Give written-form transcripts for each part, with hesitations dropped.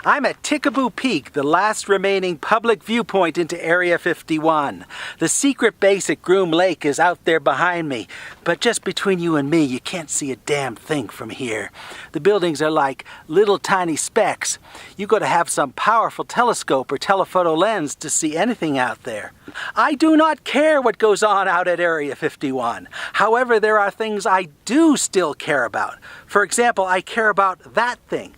I'm at Tickaboo Peak, the last remaining public viewpoint into Area 51. The secret base at Groom Lake is out there behind me, but just between you and me, you can't see a damn thing from here. The buildings are like little tiny specks. You got to have some powerful telescope or telephoto lens to see anything out there. I do not care what goes on out at Area 51. However, there are things I do still care about. For example, I care about that thing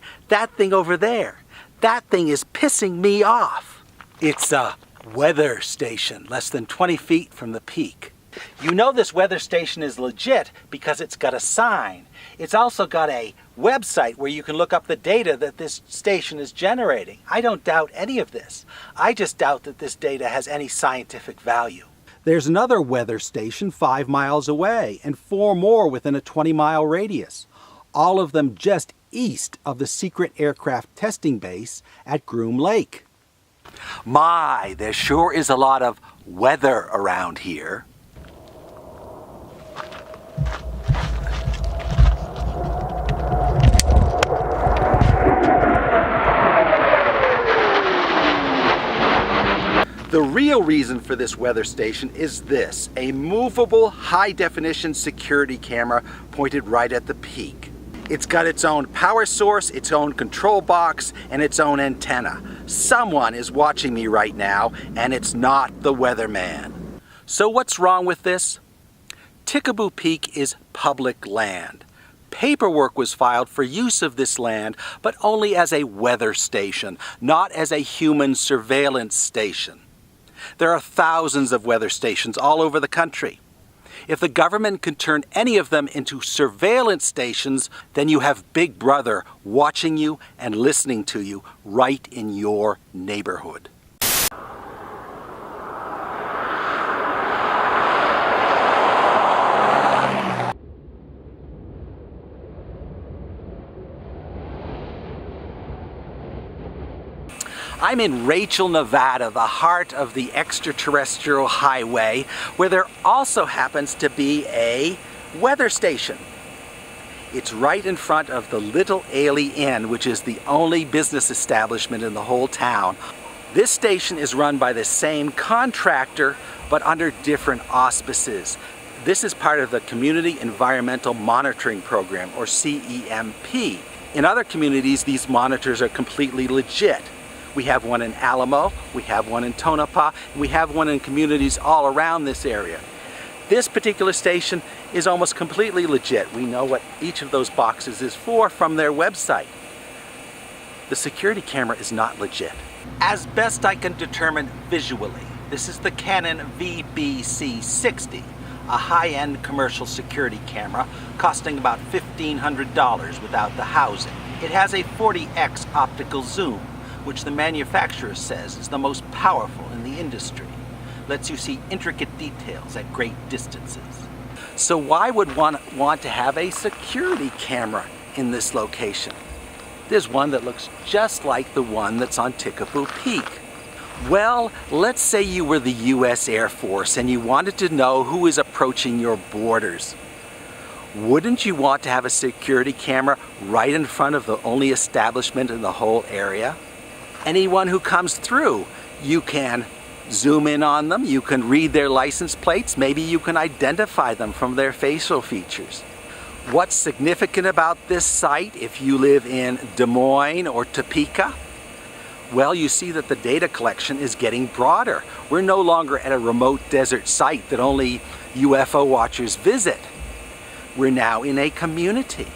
over there. That thing is pissing me off. It's a weather station, less than 20 feet from the peak. You know this weather station is legit because it's got a sign. It's also got a website where you can look up the data that this station is generating. I don't doubt any of this. I just doubt that this data has any scientific value. There's another weather station 5 miles away and 4 more within a 20-mile radius. All of them just east of the secret aircraft testing base at Groom Lake. My, there sure is a lot of weather around here. The real reason for this weather station is this, a movable high-definition security camera pointed right at the peak. It's got its own power source, its own control box, and its own antenna. Someone is watching me right now, and it's not the weatherman. So what's wrong with this? Tickaboo Peak is public land. Paperwork was filed for use of this land, but only as a weather station, not as a human surveillance station. There are thousands of weather stations all over the country. If the government can turn any of them into surveillance stations, then you have Big Brother watching you and listening to you right in your neighborhood. I'm in Rachel, Nevada, the heart of the extraterrestrial highway, where there also happens to be a weather station. It's right in front of the Little Ailey Inn, which is the only business establishment in the whole town. This station is run by the same contractor, but under different auspices. This is part of the Community Environmental Monitoring Program, or CEMP. In other communities, these monitors are completely legit. We have one in Alamo, we have one in Tonopah, and we have one in communities all around this area. This particular station is almost completely legit. We know what each of those boxes is for from their website. The security camera is not legit. As best I can determine visually, this is the Canon VBC-60, a high-end commercial security camera costing about $1,500 without the housing. It has a 40x optical zoom, which the manufacturer says is the most powerful in the industry. Lets you see intricate details at great distances. So why would one want to have a security camera in this location? There's one that looks just like the one that's on Tickaboo Peak. Well, let's say you were the U.S. Air Force and you wanted to know who is approaching your borders. Wouldn't you want to have a security camera right in front of the only establishment in the whole area? Anyone who comes through, you can zoom in on them, you can read their license plates, maybe you can identify them from their facial features. What's significant about this site if you live in Des Moines or Topeka? Well, you see that the data collection is getting broader. We're no longer at a remote desert site that only UFO watchers visit. We're now in a community.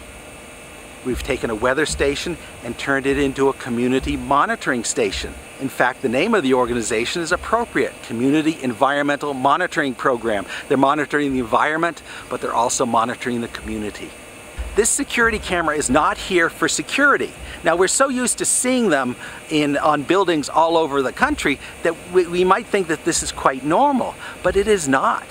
We've taken a weather station and turned it into a community monitoring station. In fact, the name of the organization is appropriate, Community Environmental Monitoring Program. They're monitoring the environment, but they're also monitoring the community. This security camera is not here for security. Now, we're so used to seeing them on buildings all over the country that we might think that this is quite normal, but it is not.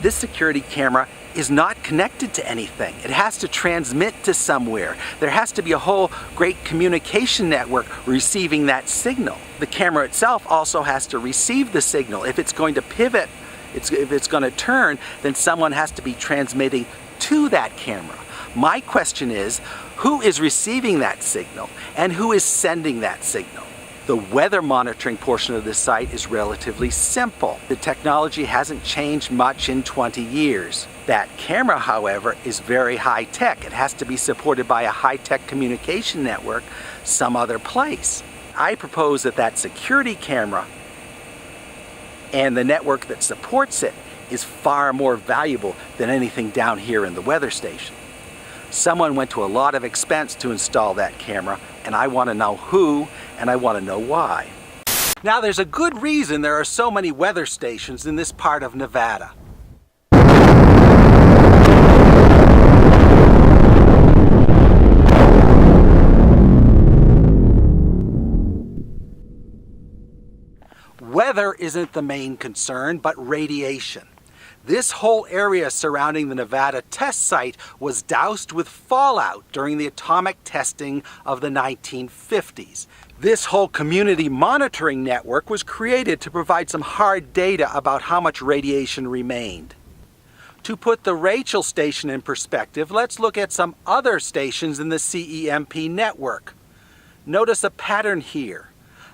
This security camera is not connected to anything. It has to transmit to somewhere. There has to be a whole great communication network receiving that signal. The camera itself also has to receive the signal. If it's going to pivot, if it's going to turn, then someone has to be transmitting to that camera. My question is, who is receiving that signal and who is sending that signal? The weather monitoring portion of this site is relatively simple. The technology hasn't changed much in 20 years. That camera, however, is very high-tech. It has to be supported by a high-tech communication network some other place. I propose that that security camera and the network that supports it is far more valuable than anything down here in the weather station. Someone went to a lot of expense to install that camera, and I want to know who, and I want to know why. Now, there's a good reason there are so many weather stations in this part of Nevada. Weather isn't the main concern, but radiation. This whole area surrounding the Nevada test site was doused with fallout during the atomic testing of the 1950s. This whole community monitoring network was created to provide some hard data about how much radiation remained. To put the Rachel station in perspective, let's look at some other stations in the CEMP network. Notice a pattern here.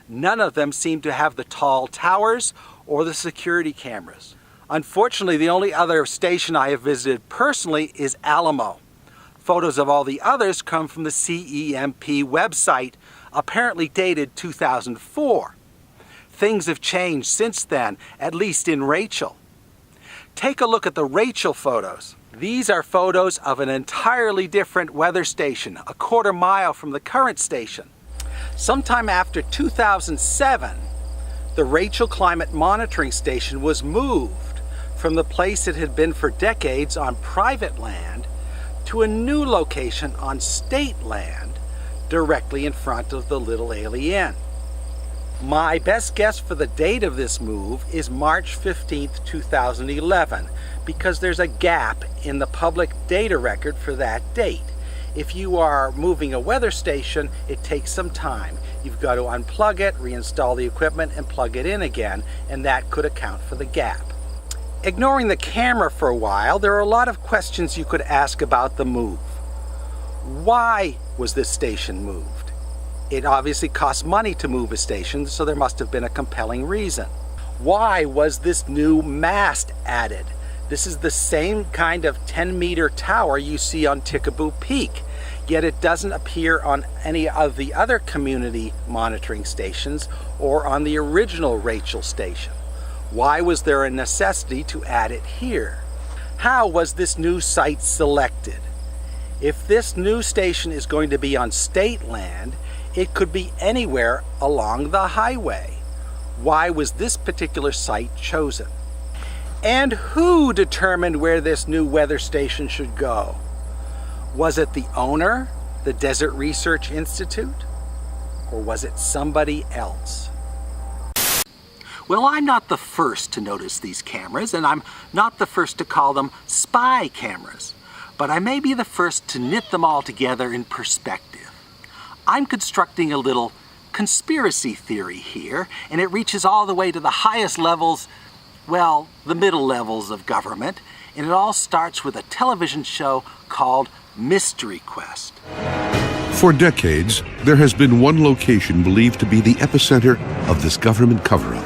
None of them seem to have the tall towers or the security cameras. Unfortunately, the only other station I have visited personally is Alamo. Photos of all the others come from the CEMP website, apparently dated 2004. Things have changed since then, at least in Rachel. Take a look at the Rachel photos. These are photos of an entirely different weather station, a quarter mile from the current station. Sometime after 2007, the Rachel Climate Monitoring Station was moved from the place it had been for decades on private land to a new location on state land directly in front of the Little Alien. My best guess for the date of this move is March 15th, 2011, because there's a gap in the public data record for that date. If you are moving a weather station, it takes some time. You've got to unplug it, reinstall the equipment, and plug it in again, and that could account for the gap. Ignoring the camera for a while, there are a lot of questions you could ask about the move. Why was this station moved? It obviously costs money to move a station, so there must have been a compelling reason. Why was this new mast added? This is the same kind of 10-meter tower you see on Tickaboo Peak, yet it doesn't appear on any of the other community monitoring stations or on the original Rachel station. Why was there a necessity to add it here? How was this new site selected? If this new station is going to be on state land, it could be anywhere along the highway. Why was this particular site chosen? And who determined where this new weather station should go? Was it the owner, the Desert Research Institute, or was it somebody else? Well, I'm not the first to notice these cameras, and I'm not the first to call them spy cameras, but I may be the first to knit them all together in perspective. I'm constructing a little conspiracy theory here, and it reaches all the way to the highest levels, well, the middle levels of government, and it all starts with a television show called Mystery Quest. For decades, there has been one location believed to be the epicenter of this government cover-up: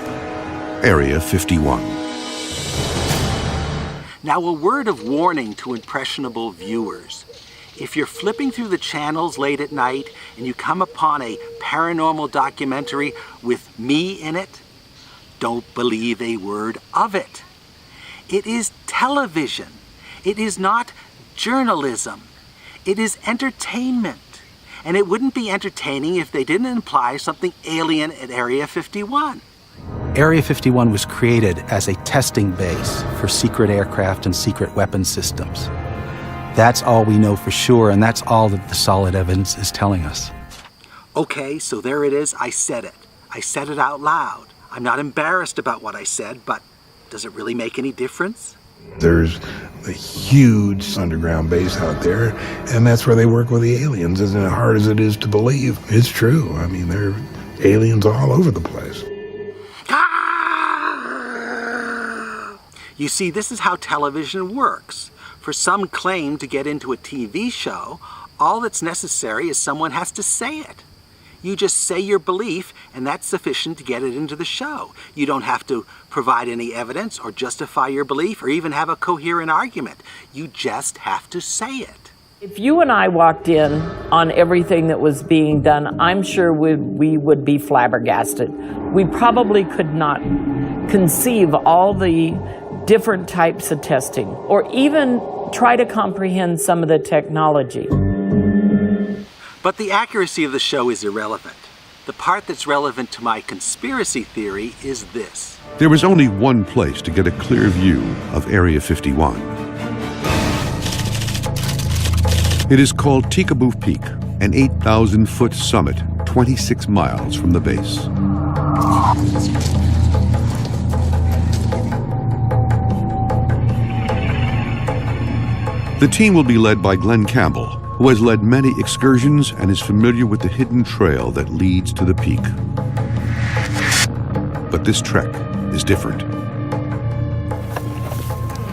Area 51. Now, a word of warning to impressionable viewers. If you're flipping through the channels late at night and you come upon a paranormal documentary with me in it, don't believe a word of it. It is television. It is not journalism. It is entertainment. And it wouldn't be entertaining if they didn't imply something alien at Area 51. Area 51 was created as a testing base for secret aircraft and secret weapon systems. That's all we know for sure, and that's all that the solid evidence is telling us. Okay, so there it is. I said it. I said it out loud. I'm not embarrassed about what I said, but does it really make any difference? There's a huge underground base out there, and that's where they work with the aliens. As hard as it is to believe, it's true. I mean, there are aliens all over the place. You see, this is how television works. For some claim to get into a TV show, all that's necessary is someone has to say it. You just say your belief, and that's sufficient to get it into the show. You don't have to provide any evidence or justify your belief or even have a coherent argument. You just have to say it. If you and I walked in on everything that was being done, I'm sure we would be flabbergasted. We probably could not conceive all the different types of testing or even try to comprehend some of the technology. But the accuracy of the show is irrelevant. The part that's relevant to my conspiracy theory is this. There was only one place to get a clear view of Area 51. It is called Tikaboo Peak, an 8,000-foot summit 26 miles from the base. The team will be led by Glenn Campbell, who has led many excursions and is familiar with the hidden trail that leads to the peak. But this trek is different.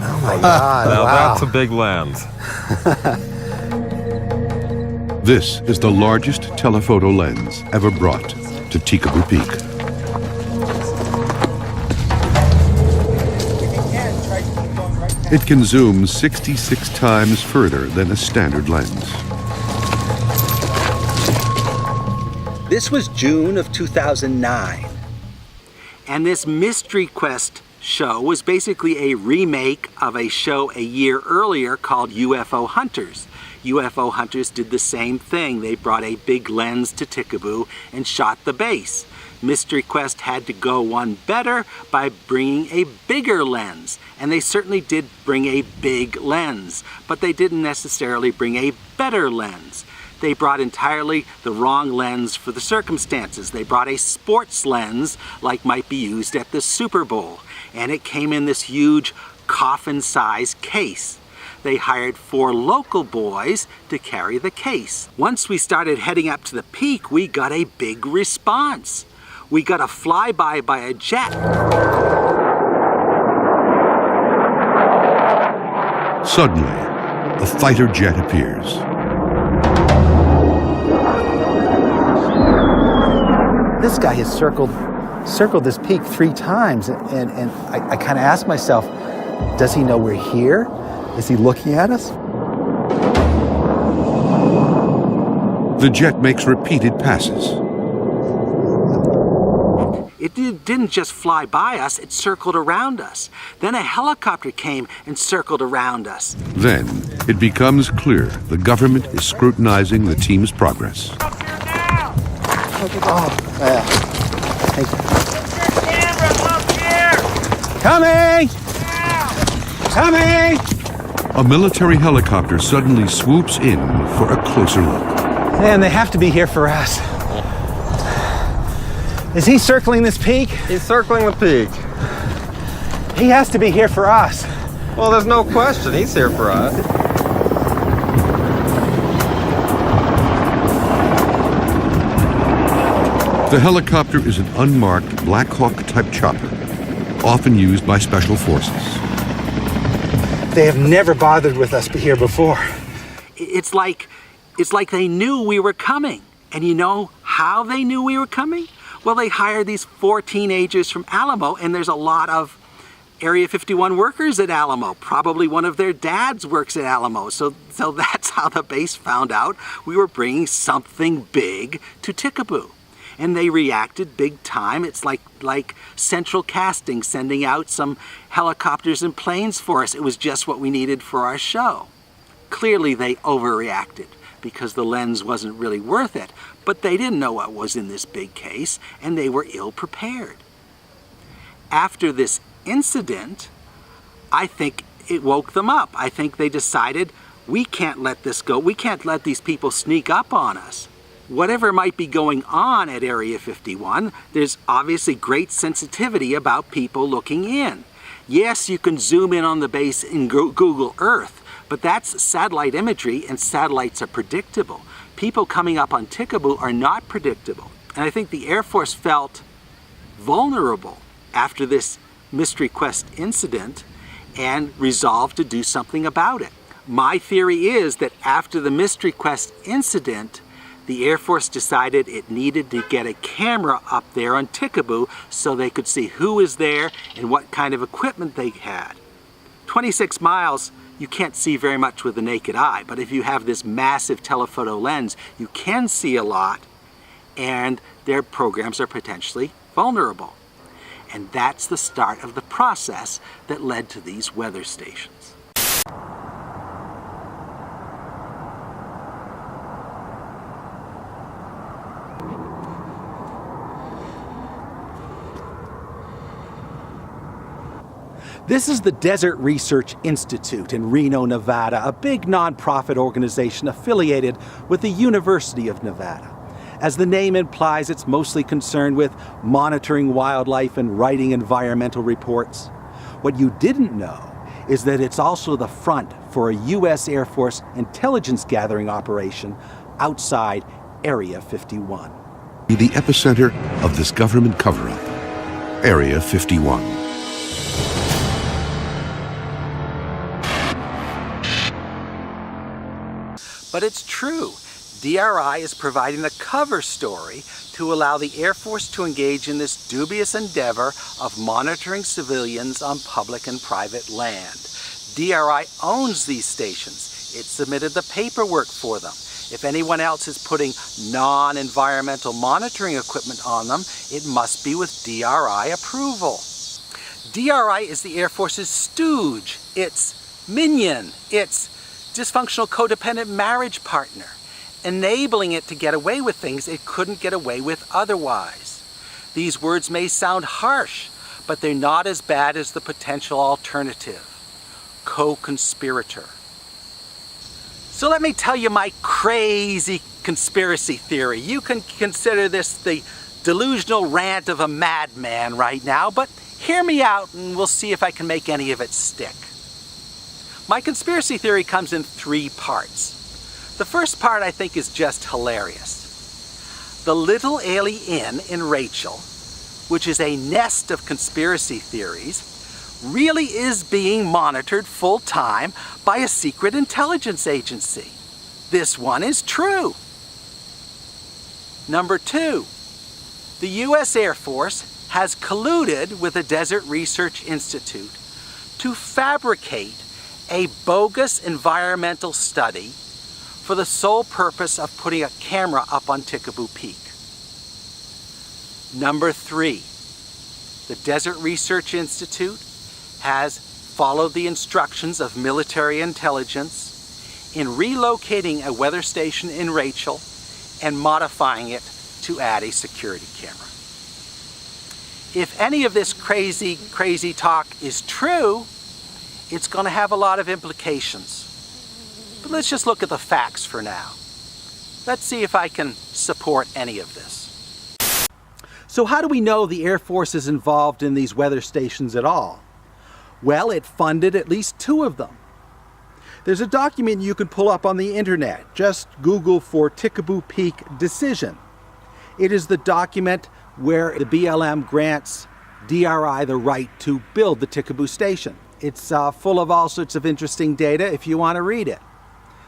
Oh my God, now wow. That's a big lens. This is the largest telephoto lens ever brought to Tikaboo Peak. It can zoom 66 times further than a standard lens. This was June of 2009. And this Mystery Quest show was basically a remake of a show a year earlier called UFO Hunters. UFO Hunters did the same thing. They brought a big lens to Tikaboo and shot the base. Mystery Quest had to go one better by bringing a bigger lens. And they certainly did bring a big lens, but they didn't necessarily bring a better lens. They brought entirely the wrong lens for the circumstances. They brought a sports lens like might be used at the Super Bowl. And it came in this huge coffin-sized case. They hired 4 local boys to carry the case. Once we started heading up to the peak, we got a big response. We got a flyby by a jet. Suddenly, a fighter jet appears. This guy has circled this peak 3 times, and I kind of asked myself, does he know we're here? Is he looking at us? The jet makes repeated passes. It didn't just fly by us, it circled around us. Then a helicopter came and circled around us. Then, it becomes clear the government is scrutinizing the team's progress. Oh, yeah. Thank you. Coming! Coming! A military helicopter suddenly swoops in for a closer look. Man, they have to be here for us. Is he circling this peak? He's circling the peak. He has to be here for us. Well, there's no question. He's here for us. The helicopter is an unmarked Black Hawk-type chopper, often used by special forces. They have never bothered with us here before. It's like they knew we were coming. And you know how they knew we were coming? Well, they hired these 4 teenagers from Alamo, and there's a lot of Area 51 workers at Alamo. Probably one of their dads works at Alamo. So that's how the base found out we were bringing something big to Tikaboo. And they reacted big time. It's like Central Casting sending out some helicopters and planes for us. It was just what we needed for our show. Clearly they overreacted because the lens wasn't really worth it, but they didn't know what was in this big case, and they were ill prepared. After this incident, I think it woke them up. I think they decided, we can't let this go. We can't let these people sneak up on us. Whatever might be going on at Area 51, there's obviously great sensitivity about people looking in. Yes, you can zoom in on the base in Google Earth, but that's satellite imagery, and satellites are predictable. People coming up on Tikaboo are not predictable. And I think the Air Force felt vulnerable after this Mystery Quest incident and resolved to do something about it. My theory is that after the Mystery Quest incident, the Air Force decided it needed to get a camera up there on Tikaboo so they could see who was there and what kind of equipment they had. 26 miles, you can't see very much with the naked eye, but if you have this massive telephoto lens, you can see a lot, and their programs are potentially vulnerable. And that's the start of the process that led to these weather stations. This is the Desert Research Institute in Reno, Nevada, a big nonprofit organization affiliated with the University of Nevada. As the name implies, it's mostly concerned with monitoring wildlife and writing environmental reports. What you didn't know is that it's also the front for a U.S. Air Force intelligence gathering operation outside Area 51. The epicenter of this government cover-up, Area 51. But it's true. DRI is providing the cover story to allow the Air Force to engage in this dubious endeavor of monitoring civilians on public and private land. DRI owns these stations. It submitted the paperwork for them. If anyone else is putting non-environmental monitoring equipment on them, it must be with DRI approval. DRI is the Air Force's stooge, its minion, its dysfunctional codependent marriage partner, enabling it to get away with things it couldn't get away with otherwise. These words may sound harsh, but they're not as bad as the potential alternative, co-conspirator. So let me tell you my crazy conspiracy theory. You can consider this the delusional rant of a madman right now, but hear me out and we'll see if I can make any of it stick. My conspiracy theory comes in 3 parts. The first part I think is just hilarious. The Little Ailey Inn in Rachel, which is a nest of conspiracy theories, really is being monitored full-time by a secret intelligence agency. This one is true. Number 2, the U.S. Air Force has colluded with the Desert Research Institute to fabricate a bogus environmental study for the sole purpose of putting a camera up on Tikaboo Peak. Number 3, the Desert Research Institute has followed the instructions of military intelligence in relocating a weather station in Rachel and modifying it to add a security camera. If any of this crazy talk is true, it's going to have a lot of implications. But let's just look at the facts for now. Let's see if I can support any of this. So how do we know the Air Force is involved in these weather stations at all? Well, it funded at least 2 of them. There's a document you can pull up on the internet. Just Google for Tikaboo Peak decision. It is the document where the BLM grants DRI the right to build the Tikaboo station. It's full of all sorts of interesting data if you want to read it.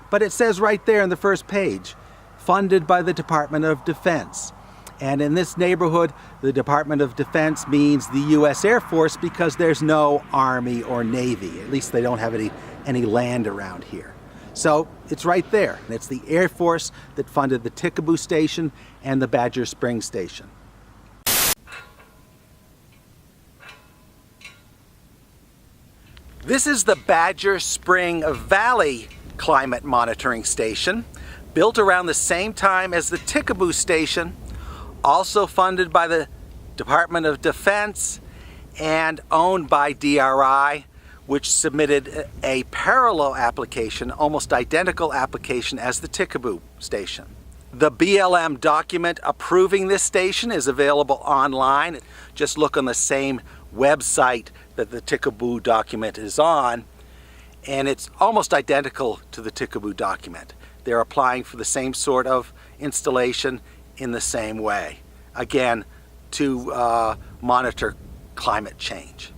But it says right there in the first page, funded by the Department of Defense. And in this neighborhood, the Department of Defense means the U.S. Air Force because there's no Army or Navy. At least they don't have any land around here. So it's right there. And it's the Air Force that funded the Tikaboo station and the Badger Springs station. This is the Badger Spring Valley Climate Monitoring Station, built around the same time as the Tikaboo station, also funded by the Department of Defense and owned by DRI, which submitted a parallel application, almost identical application as the Tikaboo station. The BLM document approving this station is available online. Just look on the same website that the Tikaboo document is on, and it's almost identical to the Tikaboo document. They're applying for the same sort of installation in the same way, again, to monitor climate change.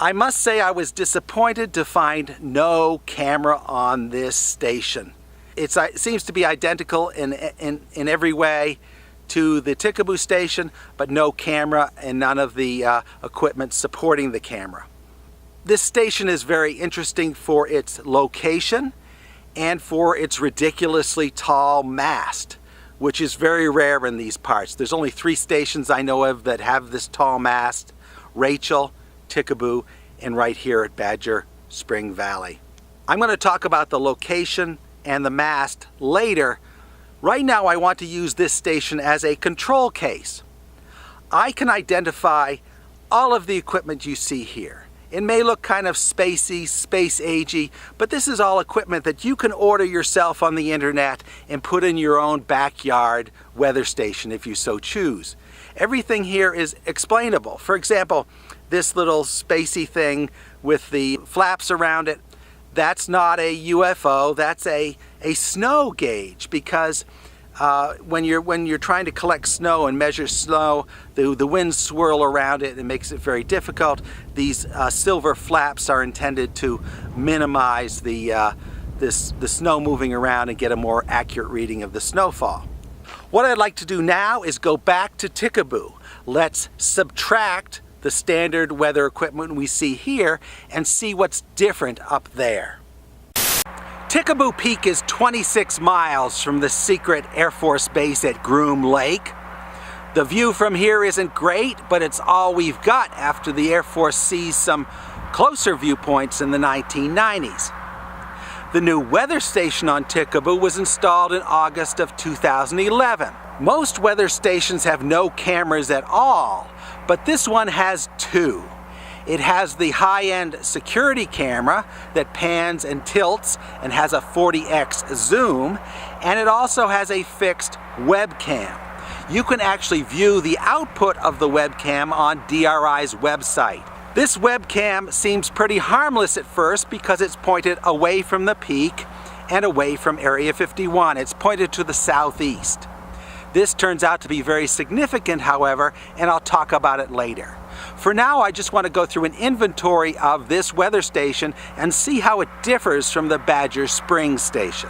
I must say I was disappointed to find no camera on this station. It seems to be identical in every way to the Tikaboo station, but no camera and none of the equipment supporting the camera. This station is very interesting for its location and for its ridiculously tall mast, which is very rare in these parts. There's only 3 stations I know of that have this tall mast: Rachel, Tikaboo, and right here at Badger Spring Valley. I'm going to talk about the location and the mast later. Right now I want to use this station as a control case. I can identify all of the equipment you see here. It may look kind of spacey, space-agey, but this is all equipment that you can order yourself on the internet and put in your own backyard weather station if you so choose. Everything here is explainable. For example, this little spacey thing with the flaps around it, that's not a UFO, that's a snow gauge, because when you're trying to collect snow and measure snow, the winds swirl around it and it makes it very difficult. These silver flaps are intended to minimize the snow moving around and get a more accurate reading of the snowfall. What I'd like to do now is go back to Tikaboo. Let's subtract the standard weather equipment we see here and see what's different up there. Tikaboo Peak is 26 miles from the secret Air Force Base at Groom Lake. The view from here isn't great, but it's all we've got after the Air Force seized some closer viewpoints in the 1990s. The new weather station on Tikaboo was installed in August of 2011. Most weather stations have no cameras at all, but this one has 2. It has the high-end security camera that pans and tilts and has a 40x zoom, and it also has a fixed webcam. You can actually view the output of the webcam on DRI's website. This webcam seems pretty harmless at first because it's pointed away from the peak and away from Area 51. It's pointed to the southeast. This turns out to be very significant, however, and I'll talk about it later. For now, I just want to go through an inventory of this weather station and see how it differs from the Badger Springs station.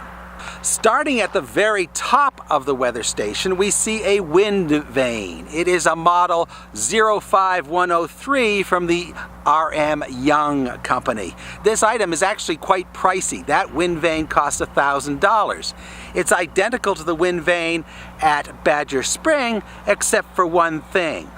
Starting at the very top of the weather station, we see a wind vane. It is a model 05103 from the R.M. Young Company. This item is actually quite pricey. That wind vane costs $1,000. It's identical to the wind vane at Badger Spring, except for one thing.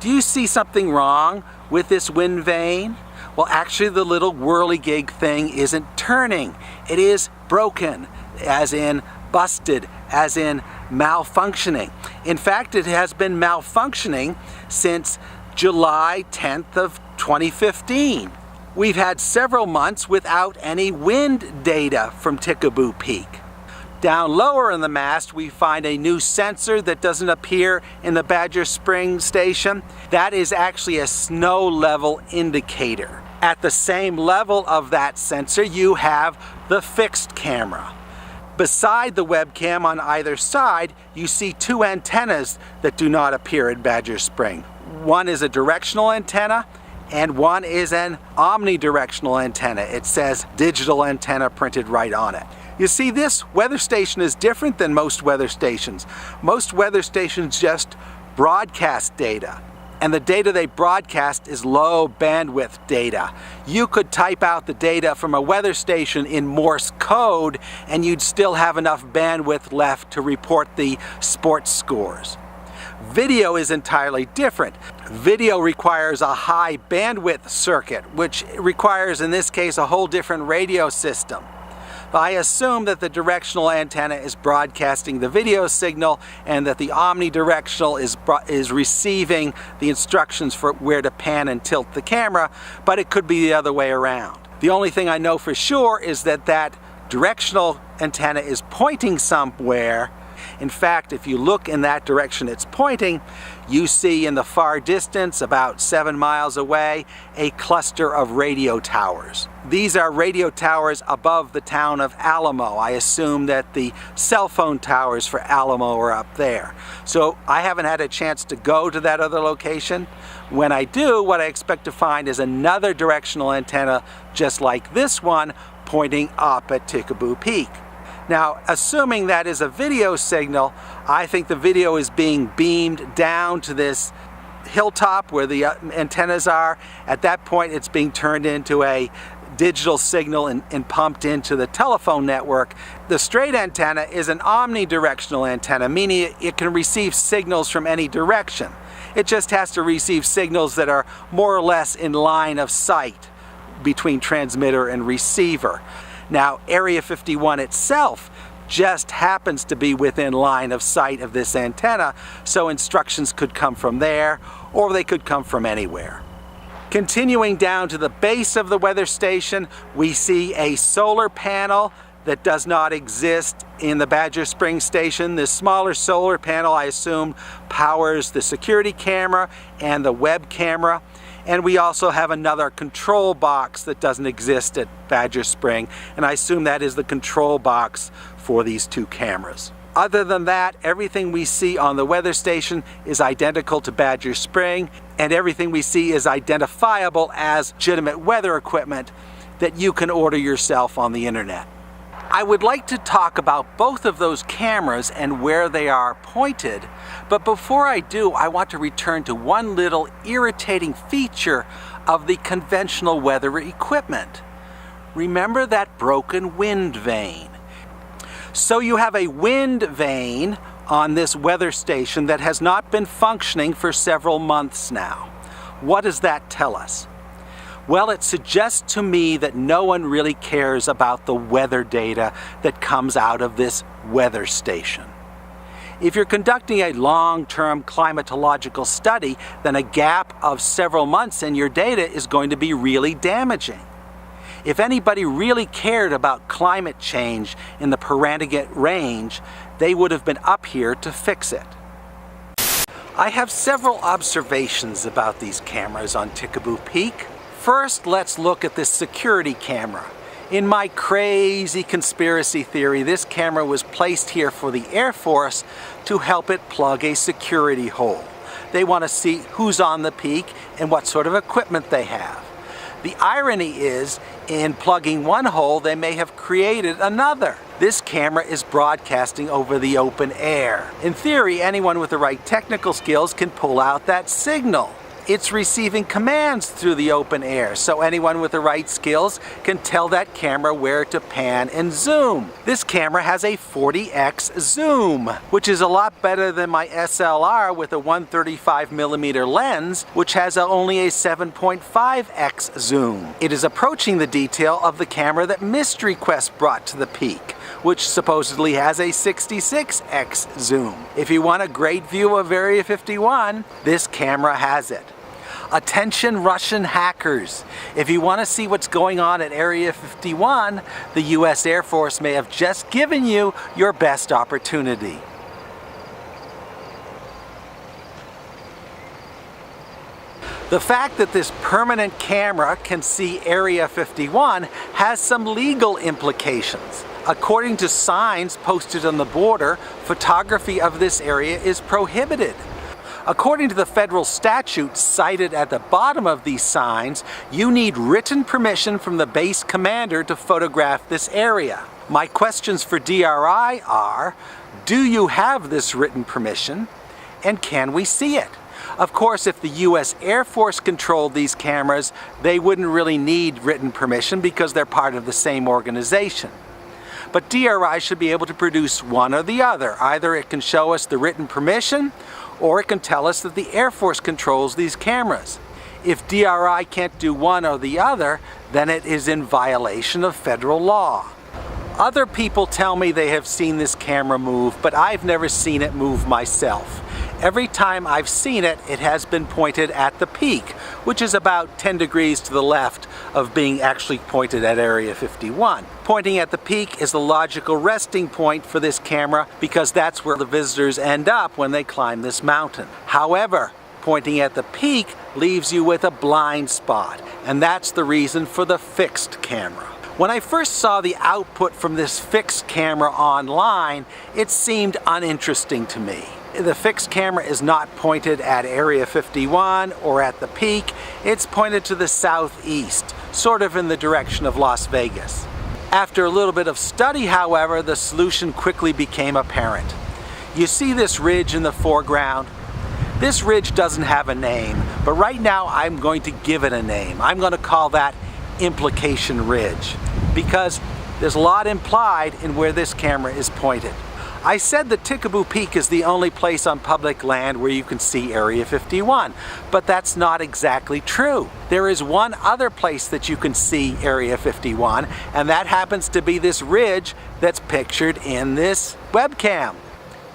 Do you see something wrong with this wind vane? Well, actually the little whirligig thing isn't turning. It is broken, as in busted, as in malfunctioning. In fact, it has been malfunctioning since July 10th of 2015. We've had several months without any wind data from Tikaboo Peak. Down lower in the mast, we find a new sensor that doesn't appear in the Badger Spring station. That is actually a snow level indicator. At the same level of that sensor, you have the fixed camera. Beside the webcam on either side, you see 2 antennas that do not appear at Badger Spring. One is a directional antenna, and one is an omnidirectional antenna. It says digital antenna printed right on it. You see, this weather station is different than most weather stations. Most weather stations just broadcast data, and the data they broadcast is low bandwidth data. You could type out the data from a weather station in Morse code and you'd still have enough bandwidth left to report the sports scores. Video is entirely different. Video requires a high bandwidth circuit, which requires in this case a whole different radio system. I assume that the directional antenna is broadcasting the video signal and that the omnidirectional is receiving the instructions for where to pan and tilt the camera, but it could be the other way around. The only thing I know for sure is that that directional antenna is pointing somewhere. In fact, if you look in that direction it's pointing, you see in the far distance, about 7 miles away, a cluster of radio towers. These are radio towers above the town of Alamo. I assume that the cell phone towers for Alamo are up there. So I haven't had a chance to go to that other location. When I do, what I expect to find is another directional antenna just like this one pointing up at Tikaboo Peak. Now, assuming that is a video signal, I think the video is being beamed down to this hilltop where the antennas are. At that point, it's being turned into a digital signal and pumped into the telephone network. The straight antenna is an omnidirectional antenna, meaning it can receive signals from any direction. It just has to receive signals that are more or less in line of sight between transmitter and receiver. Now, Area 51 itself just happens to be within line of sight of this antenna, so instructions could come from there, or they could come from anywhere. Continuing down to the base of the weather station, we see a solar panel that does not exist in the Badger Springs station. This smaller solar panel, I assume, powers the security camera and the web camera. And we also have another control box that doesn't exist at Badger Spring, and I assume that is the control box for these two cameras. Other than that, everything we see on the weather station is identical to Badger Spring, and everything we see is identifiable as legitimate weather equipment that you can order yourself on the internet. I would like to talk about both of those cameras and where they are pointed, but before I do, I want to return to one little irritating feature of the conventional weather equipment. Remember that broken wind vane? So you have a wind vane on this weather station that has not been functioning for several months now. What does that tell us? Well, it suggests to me that no one really cares about the weather data that comes out of this weather station. If you're conducting a long-term climatological study, then a gap of several months in your data is going to be really damaging. If anybody really cared about climate change in the Paranagant Range, they would have been up here to fix it. I have several observations about these cameras on Tikaboo Peak. First, let's look at this security camera. In my crazy conspiracy theory, this camera was placed here for the Air Force to help it plug a security hole. They want to see who's on the peak and what sort of equipment they have. The irony is, in plugging one hole, they may have created another. This camera is broadcasting over the open air. In theory, anyone with the right technical skills can pull out that signal. It's receiving commands through the open air, so anyone with the right skills can tell that camera where to pan and zoom. This camera has a 40x zoom, which is a lot better than my SLR with a 135mm lens, which has only a 7.5x zoom. It is approaching the detail of the camera that Mystery Quest brought to the peak, which supposedly has a 66x zoom. If you want a great view of Area 51, this camera has it. Attention Russian hackers! If you want to see what's going on at Area 51, the US Air Force may have just given you your best opportunity. The fact that this permanent camera can see Area 51 has some legal implications. According to signs posted on the border, photography of this area is prohibited. According to the federal statute cited at the bottom of these signs, you need written permission from the base commander to photograph this area. My questions for DRI are, do you have this written permission, and can we see it? Of course, if the US Air Force controlled these cameras, they wouldn't really need written permission because they're part of the same organization. But DRI should be able to produce one or the other. Either it can show us the written permission, or it can tell us that the Air Force controls these cameras. If DRI can't do one or the other, then it is in violation of federal law. Other people tell me they have seen this camera move, but I've never seen it move myself. Every time I've seen it, it has been pointed at the peak, which is about 10 degrees to the left of being actually pointed at Area 51. Pointing at the peak is the logical resting point for this camera because that's where the visitors end up when they climb this mountain. However, pointing at the peak leaves you with a blind spot, and that's the reason for the fixed camera. When I first saw the output from this fixed camera online, it seemed uninteresting to me. The fixed camera is not pointed at Area 51 or at the peak, it's pointed to the southeast, sort of in the direction of Las Vegas. After a little bit of study, however, the solution quickly became apparent. You see this ridge in the foreground? This ridge doesn't have a name, but right now I'm going to give it a name. I'm going to call that Implication Ridge, because there's a lot implied in where this camera is pointed. I said that Tikaboo Peak is the only place on public land where you can see Area 51, but that's not exactly true. There is one other place that you can see Area 51, and that happens to be this ridge that's pictured in this webcam.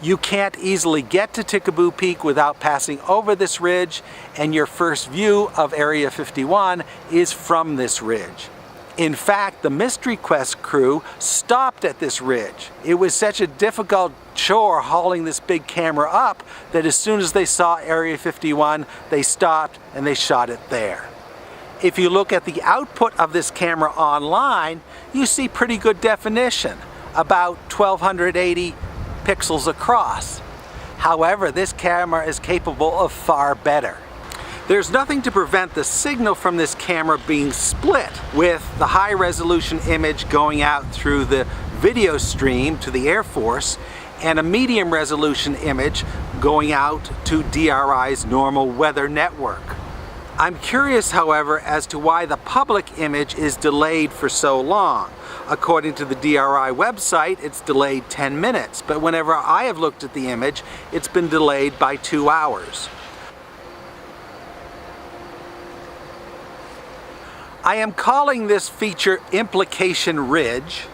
You can't easily get to Tikaboo Peak without passing over this ridge, and your first view of Area 51 is from this ridge. In fact, the Mystery Quest crew stopped at this ridge. It was such a difficult chore hauling this big camera up that as soon as they saw Area 51, they stopped and they shot it there. If you look at the output of this camera online, you see pretty good definition, about 1280 pixels across. However, this camera is capable of far better. There's nothing to prevent the signal from this camera being split, with the high resolution image going out through the video stream to the Air Force and a medium resolution image going out to DRI's normal weather network. I'm curious, however, as to why the public image is delayed for so long. According to the DRI website, it's delayed 10 minutes, but whenever I have looked at the image, it's been delayed by 2 hours. I am calling this feature Implication Ridge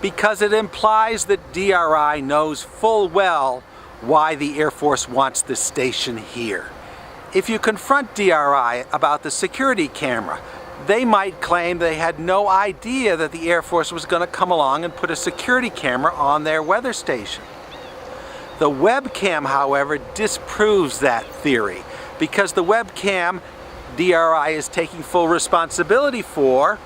because it implies that DRI knows full well why the Air Force wants this station here. If you confront DRI about the security camera, they might claim they had no idea that the Air Force was going to come along and put a security camera on their weather station. The webcam, however, disproves that theory, because the webcam DRI is taking full responsibility for,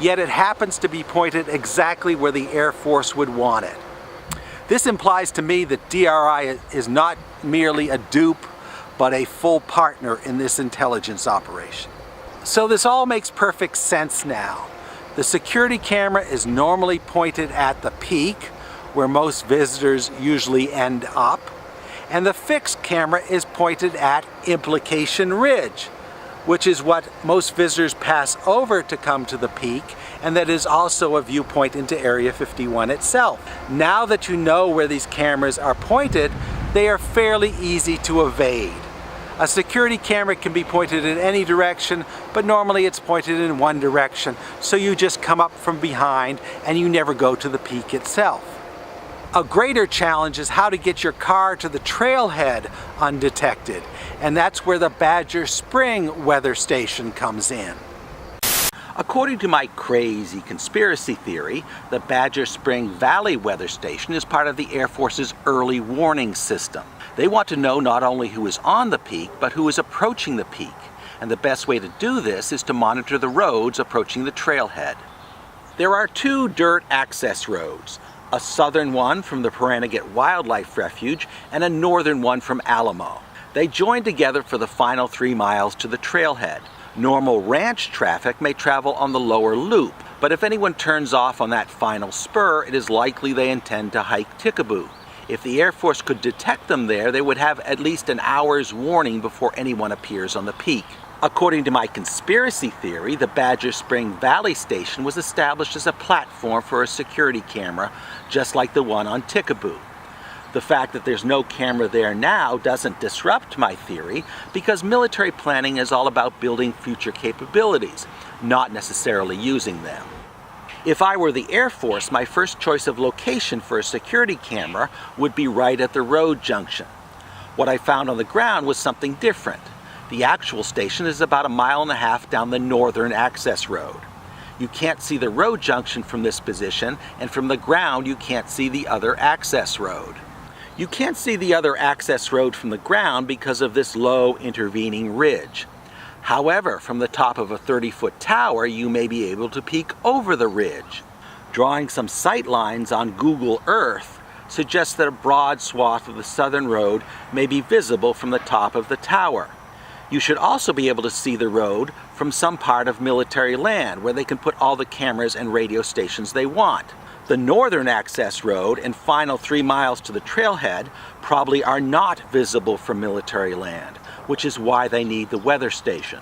yet it happens to be pointed exactly where the Air Force would want it. This implies to me that DRI is not merely a dupe, but a full partner in this intelligence operation. So this all makes perfect sense now. The security camera is normally pointed at the peak, where most visitors usually end up, and the fixed camera is pointed at Implication Ridge, which is what most visitors pass over to come to the peak, and that is also a viewpoint into Area 51 itself. Now that you know where these cameras are pointed, they are fairly easy to evade. A security camera can be pointed in any direction, but normally it's pointed in one direction, so you just come up from behind and you never go to the peak itself. A greater challenge is how to get your car to the trailhead undetected, and that's where the Badger Spring weather station comes in. According to my crazy conspiracy theory, the Badger Spring Valley weather station is part of the Air Force's early warning system. They want to know not only who is on the peak, but who is approaching the peak, and the best way to do this is to monitor the roads approaching the trailhead. There are 2 dirt access roads, a southern one from the Pahranagat Wildlife Refuge and a northern one from Alamo. They join together for the final 3 miles to the trailhead. Normal ranch traffic may travel on the lower loop, but if anyone turns off on that final spur, it is likely they intend to hike Tikaboo. If the Air Force could detect them there, they would have at least an hour's warning before anyone appears on the peak. According to my conspiracy theory, the Badger Spring Valley Station was established as a platform for a security camera, just like the one on Tikaboo. The fact that there's no camera there now doesn't disrupt my theory, because military planning is all about building future capabilities, not necessarily using them. If I were the Air Force, my first choice of location for a security camera would be right at the road junction. What I found on the ground was something different. The actual station is about 1.5 miles down the northern access road. You can't see the road junction from this position, and from the ground you can't see the other access road. You can't see the other access road from the ground because of this low intervening ridge. However, from the top of a 30-foot tower, you may be able to peek over the ridge. Drawing some sight lines on Google Earth suggests that a broad swath of the southern road may be visible from the top of the tower. You should also be able to see the road from some part of military land where they can put all the cameras and radio stations they want. The northern access road and final 3 miles to the trailhead probably are not visible from military land, which is why they need the weather station.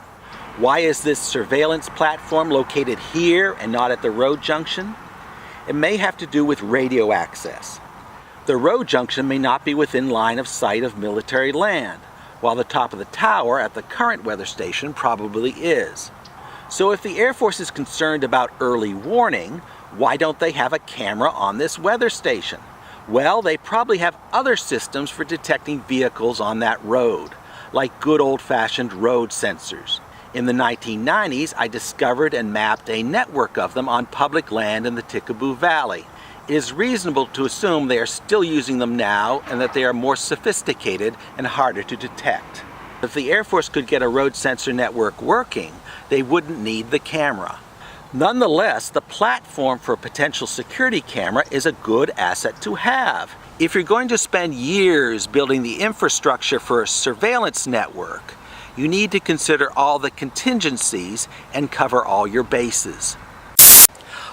Why is this surveillance platform located here and not at the road junction? It may have to do with radio access. The road junction may not be within line of sight of military land, while the top of the tower at the current weather station probably is. So if the Air Force is concerned about early warning, why don't they have a camera on this weather station? Well, they probably have other systems for detecting vehicles on that road, like good old-fashioned road sensors. In the 1990s, I discovered and mapped a network of them on public land in the Tickaboo Valley. It is reasonable to assume they are still using them now and that they are more sophisticated and harder to detect. If the Air Force could get a road sensor network working, they wouldn't need the camera. Nonetheless, the platform for a potential security camera is a good asset to have. If you're going to spend years building the infrastructure for a surveillance network, you need to consider all the contingencies and cover all your bases.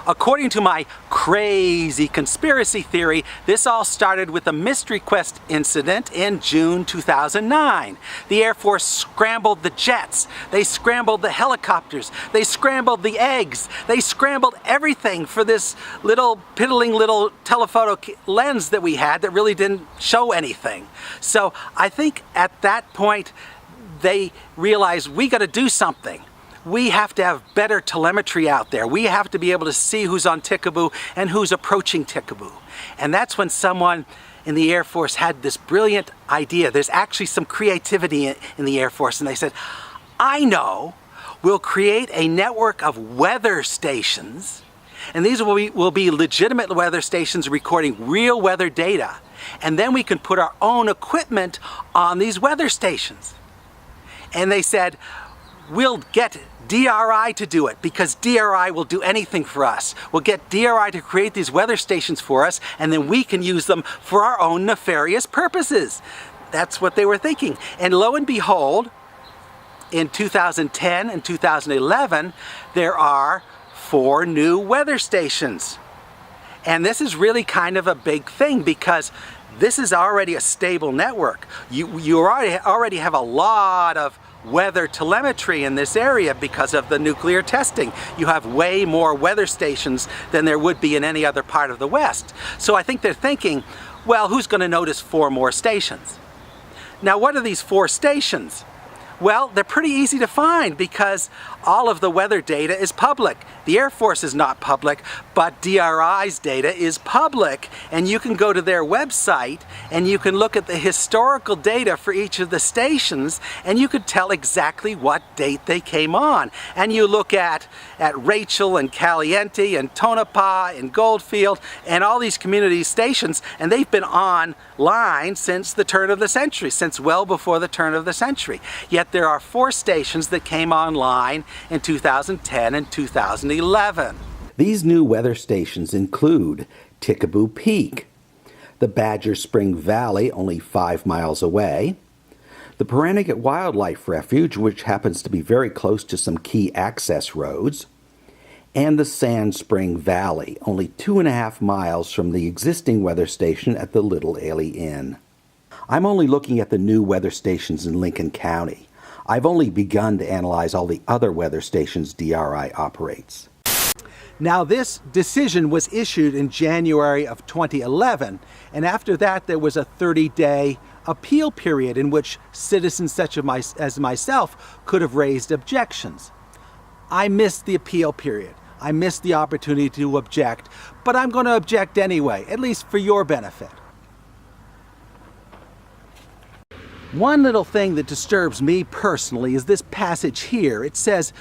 According to my crazy conspiracy theory, this all started with a Mystery Quest incident in June 2009. The Air Force scrambled the jets, they scrambled the helicopters, they scrambled the eggs, they scrambled everything for this little piddling little telephoto lens that we had that really didn't show anything. So I think at that point they realized we got to do something. We have to have better telemetry out there. We have to be able to see who's on Tickaboo and who's approaching Tickaboo. And that's when someone in the Air Force had this brilliant idea. There's actually some creativity in the Air Force, and they said, I know, we'll create a network of weather stations, and these will be legitimate weather stations recording real weather data. And then we can put our own equipment on these weather stations. And they said, we'll get DRI to do it because DRI will do anything for us. We'll get DRI to create these weather stations for us, and then we can use them for our own nefarious purposes. That's what they were thinking. And lo and behold, in 2010 and 2011, there are 4 new weather stations. And this is really kind of a big thing because this is already a stable network. You already have a lot of weather telemetry in this area because of the nuclear testing. You have way more weather stations than there would be in any other part of the West. So I think they're thinking, well, who's going to notice 4 more stations? Now, what are these 4 stations? Well, they're pretty easy to find because all of the weather data is public. The Air Force is not public, but DRI's data is public. And you can go to their website and you can look at the historical data for each of the stations and you could tell exactly what date they came on. And you look at Rachel and Caliente and Tonopah and Goldfield and all these community stations, and they've been online since the turn of the century, since well before the turn of the century. Yet there are 4 stations that came online in 2010 and 2011. These new weather stations include Tickaboo Peak, the Badger Spring Valley, only 5 miles away, the Pahranagat Wildlife Refuge, which happens to be very close to some key access roads, and the Sand Spring Valley, only 2.5 miles from the existing weather station at the Little Ailey Inn. I'm only looking at the new weather stations in Lincoln County. I've only begun to analyze all the other weather stations DRI operates. Now, this decision was issued in January of 2011, and after that there was a 30-day appeal period in which citizens such as myself could have raised objections. I missed the appeal period. I missed the opportunity to object, but I'm going to object anyway, at least for your benefit. One little thing that disturbs me personally is this passage here. It says,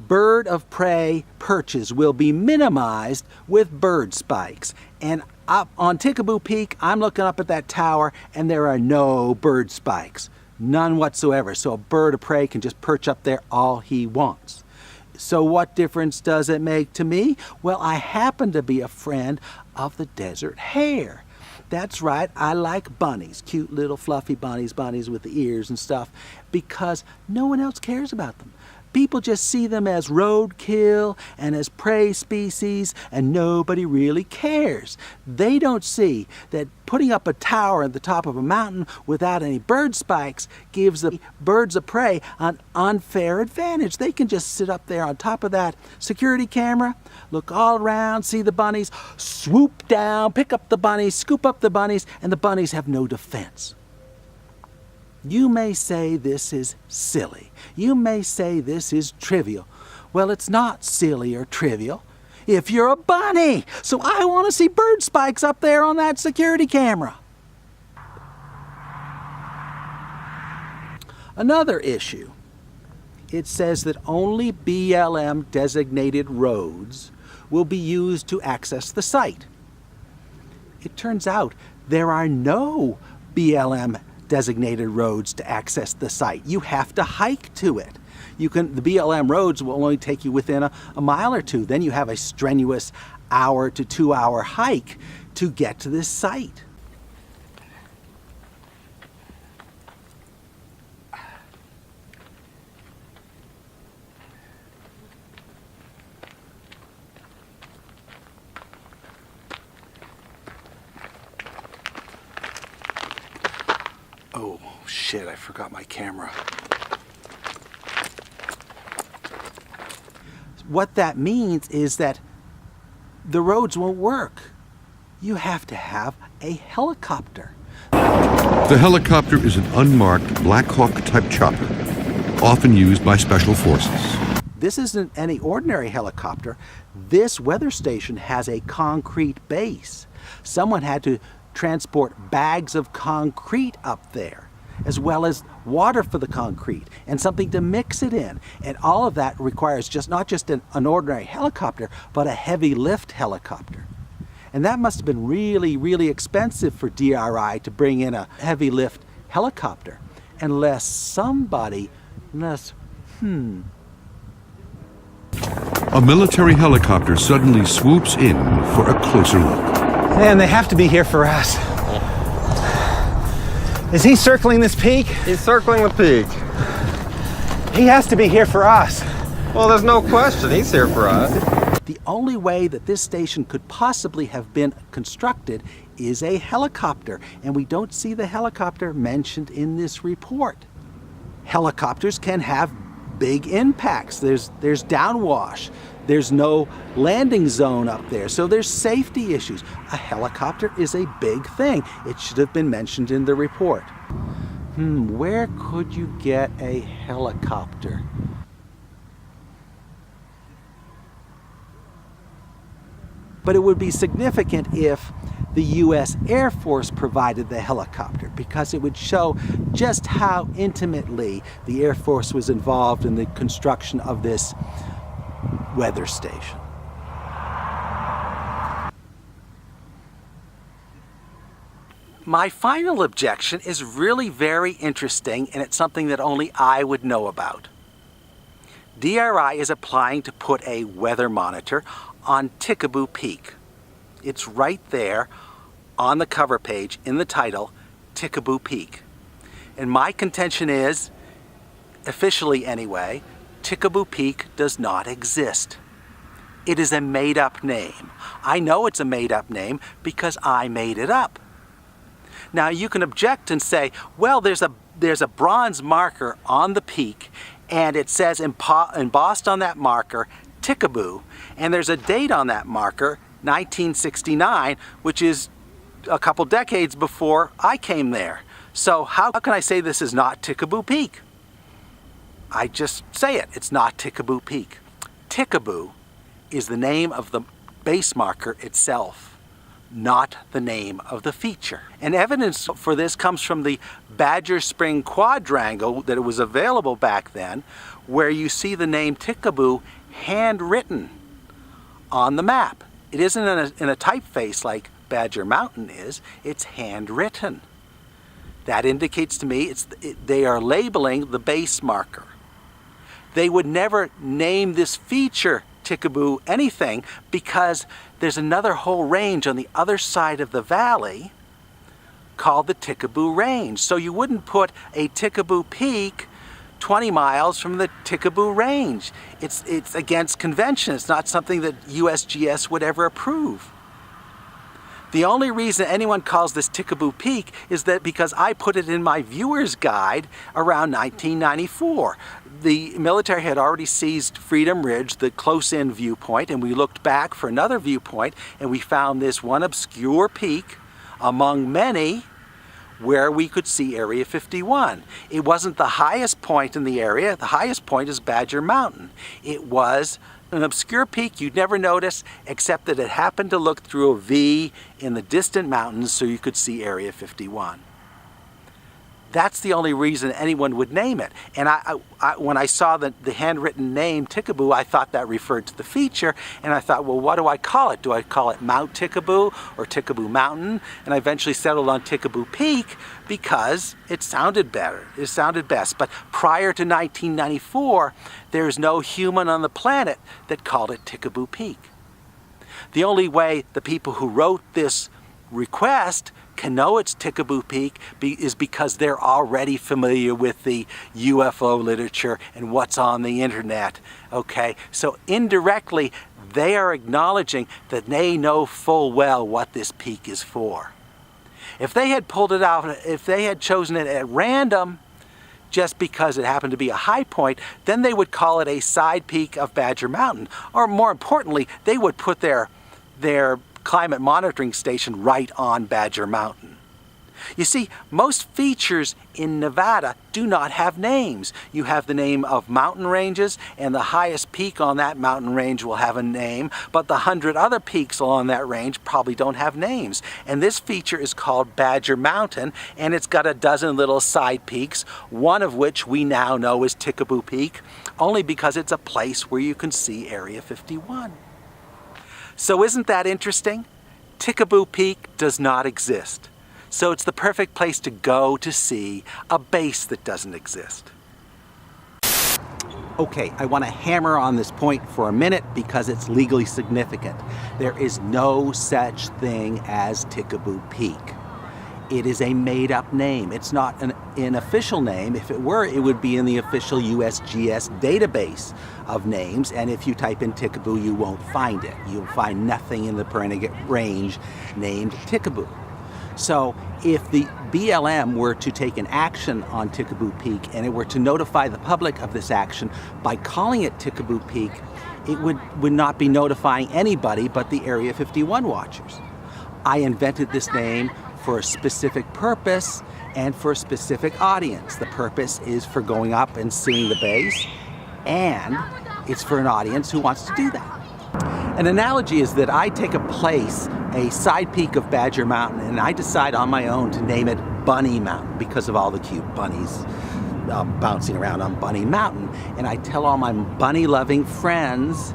bird of prey perches will be minimized with bird spikes. And Up on Tickaboo Peak, I'm looking up at that tower, and there are no bird spikes. None whatsoever. So a bird of prey can just perch up there all he wants. So what difference does it make to me? Well, I happen to be a friend of the desert hare. That's right, I like bunnies, cute little fluffy bunnies with the ears and stuff, because no one else cares about them. People just see them as roadkill and as prey species, and nobody really cares. They don't see that putting up a tower at the top of a mountain without any bird spikes gives the birds of prey an unfair advantage. They can just sit up there on top of that security camera, look all around, see the bunnies, swoop down, pick up the bunnies, scoop up the bunnies, and the bunnies have no defense. You may say this is silly. You may say this is trivial. Well, it's not silly or trivial if you're a bunny. So I want to see bird spikes up there on that security camera. Another issue. It says that only BLM designated roads will be used to access the site. It turns out there are no BLM designated roads to access the site. You have to hike to it. The BLM roads will only take you within a mile or two. Then you have a strenuous hour to 2 hour hike to get to this site. Oh, shit, I forgot my camera. What that means is that the roads won't work. You have to have a helicopter. The helicopter is an unmarked Black Hawk-type chopper, often used by special forces. This isn't any ordinary helicopter. This weather station has a concrete base. Someone had to transport bags of concrete up there, as well as water for the concrete and something to mix it in. And all of that requires not just an ordinary helicopter, but a heavy lift helicopter. And that must have been really, really expensive for DRI to bring in a heavy lift helicopter, unless A military helicopter suddenly swoops in for a closer look. Man, they have to be here for us. Is he circling this peak? He's circling the peak. He has to be here for us. Well, there's no question. He's here for us. The only way that this station could possibly have been constructed is a helicopter, and we don't see the helicopter mentioned in this report. Helicopters can have big impacts. There's downwash. There's no landing zone up there, so there's safety issues. A helicopter is a big thing. It should have been mentioned in the report. Where could you get a helicopter? But it would be significant if the U.S. Air Force provided the helicopter, because it would show just how intimately the Air Force was involved in the construction of this weather station. My final objection is really very interesting, and it's something that only I would know about. DRI is applying to put a weather monitor on Tickaboo Peak. It's right there on the cover page in the title, Tickaboo Peak. And my contention is, officially anyway, Tickaboo Peak does not exist. It is a made-up name. I know it's a made-up name because I made it up. Now you can object and say, well, there's a bronze marker on the peak, and it says embossed on that marker, Tickaboo, and there's a date on that marker, 1969, which is a couple decades before I came there. So how can I say this is not Tickaboo Peak? I just say it, it's not Tickaboo Peak. Tickaboo is the name of the base marker itself, not the name of the feature. And evidence for this comes from the Badger Spring quadrangle that was available back then, where you see the name Tickaboo handwritten on the map. It isn't in a typeface like Badger Mountain is, it's handwritten. That indicates to me they are labeling the base marker. They would never name this feature Tickaboo anything because there's another whole range on the other side of the valley called the Tickaboo Range. So you wouldn't put a Tickaboo Peak 20 miles from the Tickaboo Range. It's against convention. It's not something that USGS would ever approve. The only reason anyone calls this Tickaboo Peak is that because I put it in my viewer's guide around 1994. The military had already seized Freedom Ridge, the close-in viewpoint, and we looked back for another viewpoint, and we found this one obscure peak among many where we could see Area 51. It wasn't the highest point in the area. The highest point is Badger Mountain. It was an obscure peak you'd never notice, except that it happened to look through a V in the distant mountains so you could see Area 51. That's the only reason anyone would name it. And when I saw the handwritten name Tickaboo, I thought that referred to the feature, and I thought, well, what do I call it? Do I call it Mount Tickaboo or Tickaboo Mountain? And I eventually settled on Tickaboo Peak because it sounded better. It sounded best. But prior to 1994, there's no human on the planet that called it Tickaboo Peak. The only way the people who wrote this request can know it's Tickaboo Peak is because they're already familiar with the UFO literature and what's on the internet. Okay, so indirectly they are acknowledging that they know full well what this peak is for. If they had pulled it out, if they had chosen it at random just because it happened to be a high point, then they would call it a side peak of Badger Mountain. Or more importantly, they would put their climate monitoring station right on Badger Mountain. You see, most features in Nevada do not have names. You have the name of mountain ranges, and the highest peak on that mountain range will have a name, but the 100 other peaks along that range probably don't have names. And this feature is called Badger Mountain, and it's got a dozen little side peaks, one of which we now know is Tickaboo Peak, only because it's a place where you can see Area 51. So isn't that interesting? Tickaboo Peak does not exist. So it's the perfect place to go to see a base that doesn't exist. Okay, I want to hammer on this point for a minute because it's legally significant. There is no such thing as Tickaboo Peak. It is a made-up name. It's not an official name. If it were, it would be in the official USGS database of names, and if you type in Tickaboo, you won't find it. You'll find nothing in the Perennial Range named Tickaboo. So if the BLM were to take an action on Tickaboo Peak and it were to notify the public of this action by calling it Tickaboo Peak, it would not be notifying anybody but the Area 51 watchers. I invented this name for a specific purpose and for a specific audience. The purpose is for going up and seeing the base, and it's for an audience who wants to do that. An analogy is that I take a side peak of Badger Mountain, and I decide on my own to name it Bunny Mountain because of all the cute bunnies bouncing around on Bunny Mountain. And I tell all my bunny-loving friends,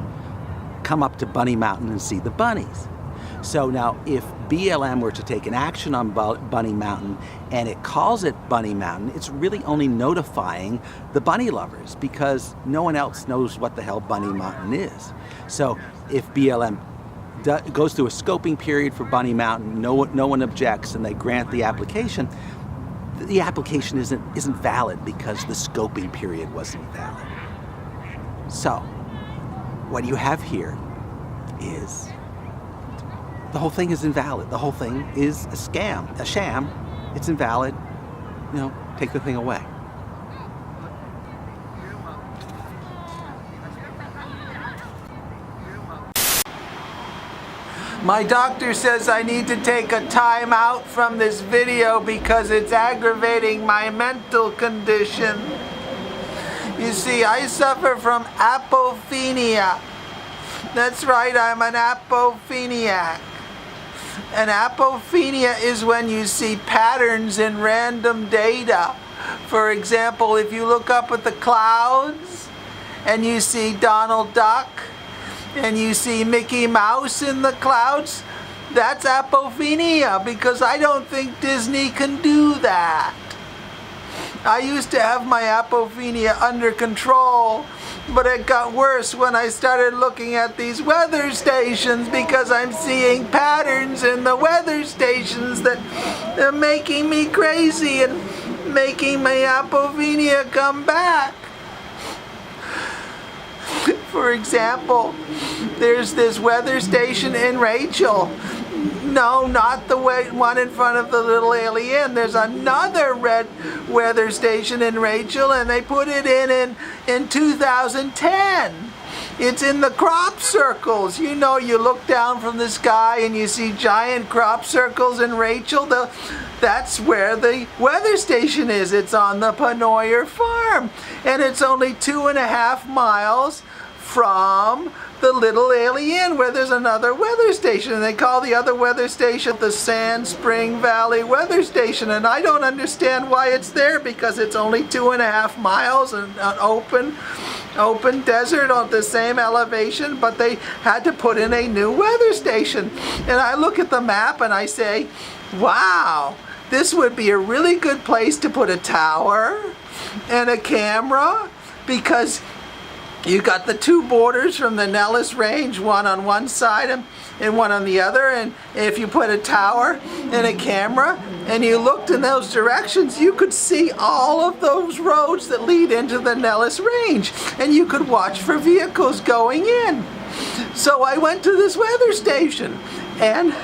come up to Bunny Mountain and see the bunnies. So now if BLM were to take an action on Bunny Mountain and it calls it Bunny Mountain, it's really only notifying the bunny lovers because no one else knows what the hell Bunny Mountain is. So if BLM goes through a scoping period for Bunny Mountain, no one objects, and they grant the application isn't valid because the scoping period wasn't valid. So what you have here is the whole thing is invalid. The whole thing is a scam, a sham. It's invalid. Take the thing away. My doctor says I need to take a time out from this video because it's aggravating my mental condition. You see, I suffer from apophenia. That's right, I'm an apopheniac. And apophenia is when you see patterns in random data. For example, if you look up at the clouds and you see Donald Duck and you see Mickey Mouse in the clouds, That's apophenia, because I don't think Disney can do that. I used to have my apophenia under control, but it got worse when I started looking at these weather stations, because I'm seeing patterns in the weather stations that are making me crazy and making my apophenia come back. For example, there's this weather station in Rachel. No, not the one in front of the Little Alien. There's another red weather station in Rachel, and they put it in 2010. It's in the crop circles. You know, you look down from the sky and you see giant crop circles in Rachel. That's where the weather station is. It's on the Panoyer farm, and it's only 2.5 miles from the Little Alien, where there's another weather station, and they call the other weather station the Sand Spring Valley Weather Station, and I don't understand why it's there, because it's only 2.5 miles and an open desert on the same elevation, but they had to put in a new weather station. And I look at the map and I say, wow, this would be a really good place to put a tower and a camera, because you got the two borders from the Nellis Range, one on one side and one on the other, and if you put a tower and a camera and you looked in those directions, you could see all of those roads that lead into the Nellis Range, and you could watch for vehicles going in. So I went to this weather station, and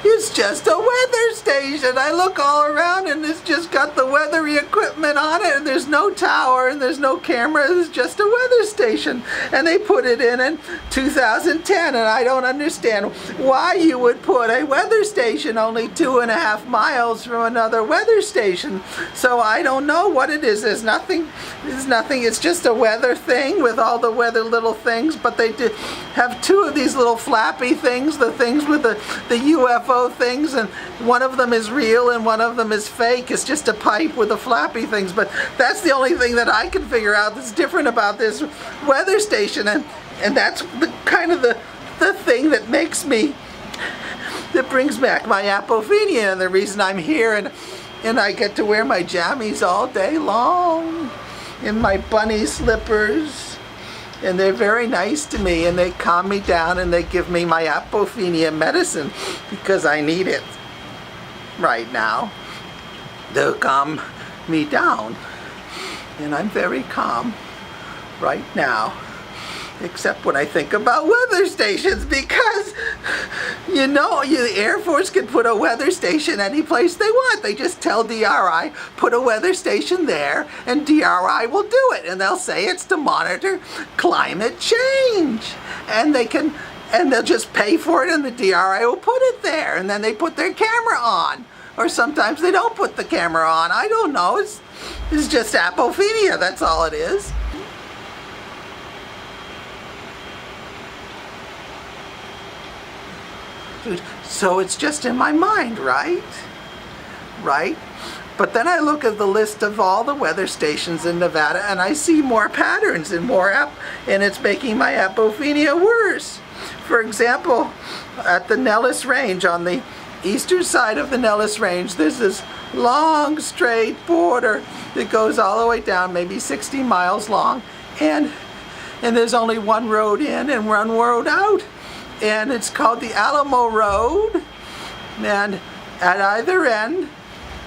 it's just a weather station. I look all around and it's just got the weathery equipment on it, and there's no tower and there's no camera. It's just a weather station. And they put it in 2010, and I don't understand why you would put a weather station only 2.5 miles from another weather station. So I don't know what it is. There's nothing. It's just a weather thing with all the weather little things, but they have two of these little flappy things, the things with the UFO things, and one of them is real and one of them is fake. It's just a pipe with the flappy things, but that's the only thing that I can figure out that's different about this weather station, and that's the thing that brings back my apophenia, and the reason I'm here, and I get to wear my jammies all day long in my bunny slippers. And they're very nice to me, and they calm me down, and they give me my apophenia medicine, because I need it right now to calm me down. And I'm very calm right now, except when I think about weather stations, because the Air Force can put a weather station any place they want. They just tell DRI, put a weather station there, and DRI will do it, and they'll say it's to monitor climate change, and they'll just pay for it, and the DRI will put it there, and then they put their camera on, or sometimes they don't put the camera on. I don't know. It's just apophenia. That's all it is. So it's just in my mind, right? Right? But then I look at the list of all the weather stations in Nevada, and I see more patterns and and it's making my apophenia worse. For example, at the Nellis Range, on the eastern side of the Nellis Range, there's this long straight border that goes all the way down, maybe 60 miles long, and there's only one road in and one road out. And it's called the Alamo Road, and at either end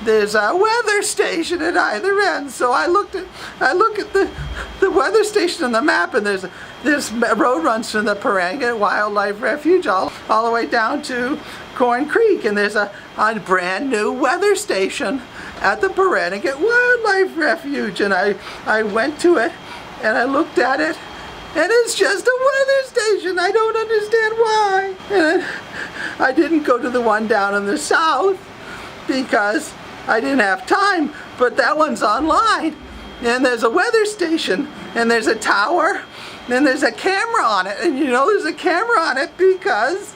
there's a weather station at either end. So I look at the weather station on the map, and this road runs from the Parangat Wildlife Refuge all the way down to Corn Creek, and there's a brand new weather station at the Parangat Wildlife Refuge, and I went to it and I looked at it. And it's just a weather station. I don't understand why. And I didn't go to the one down in the south because I didn't have time, but that one's online. And there's a weather station, and there's a tower, and there's a camera on it. And there's a camera on it because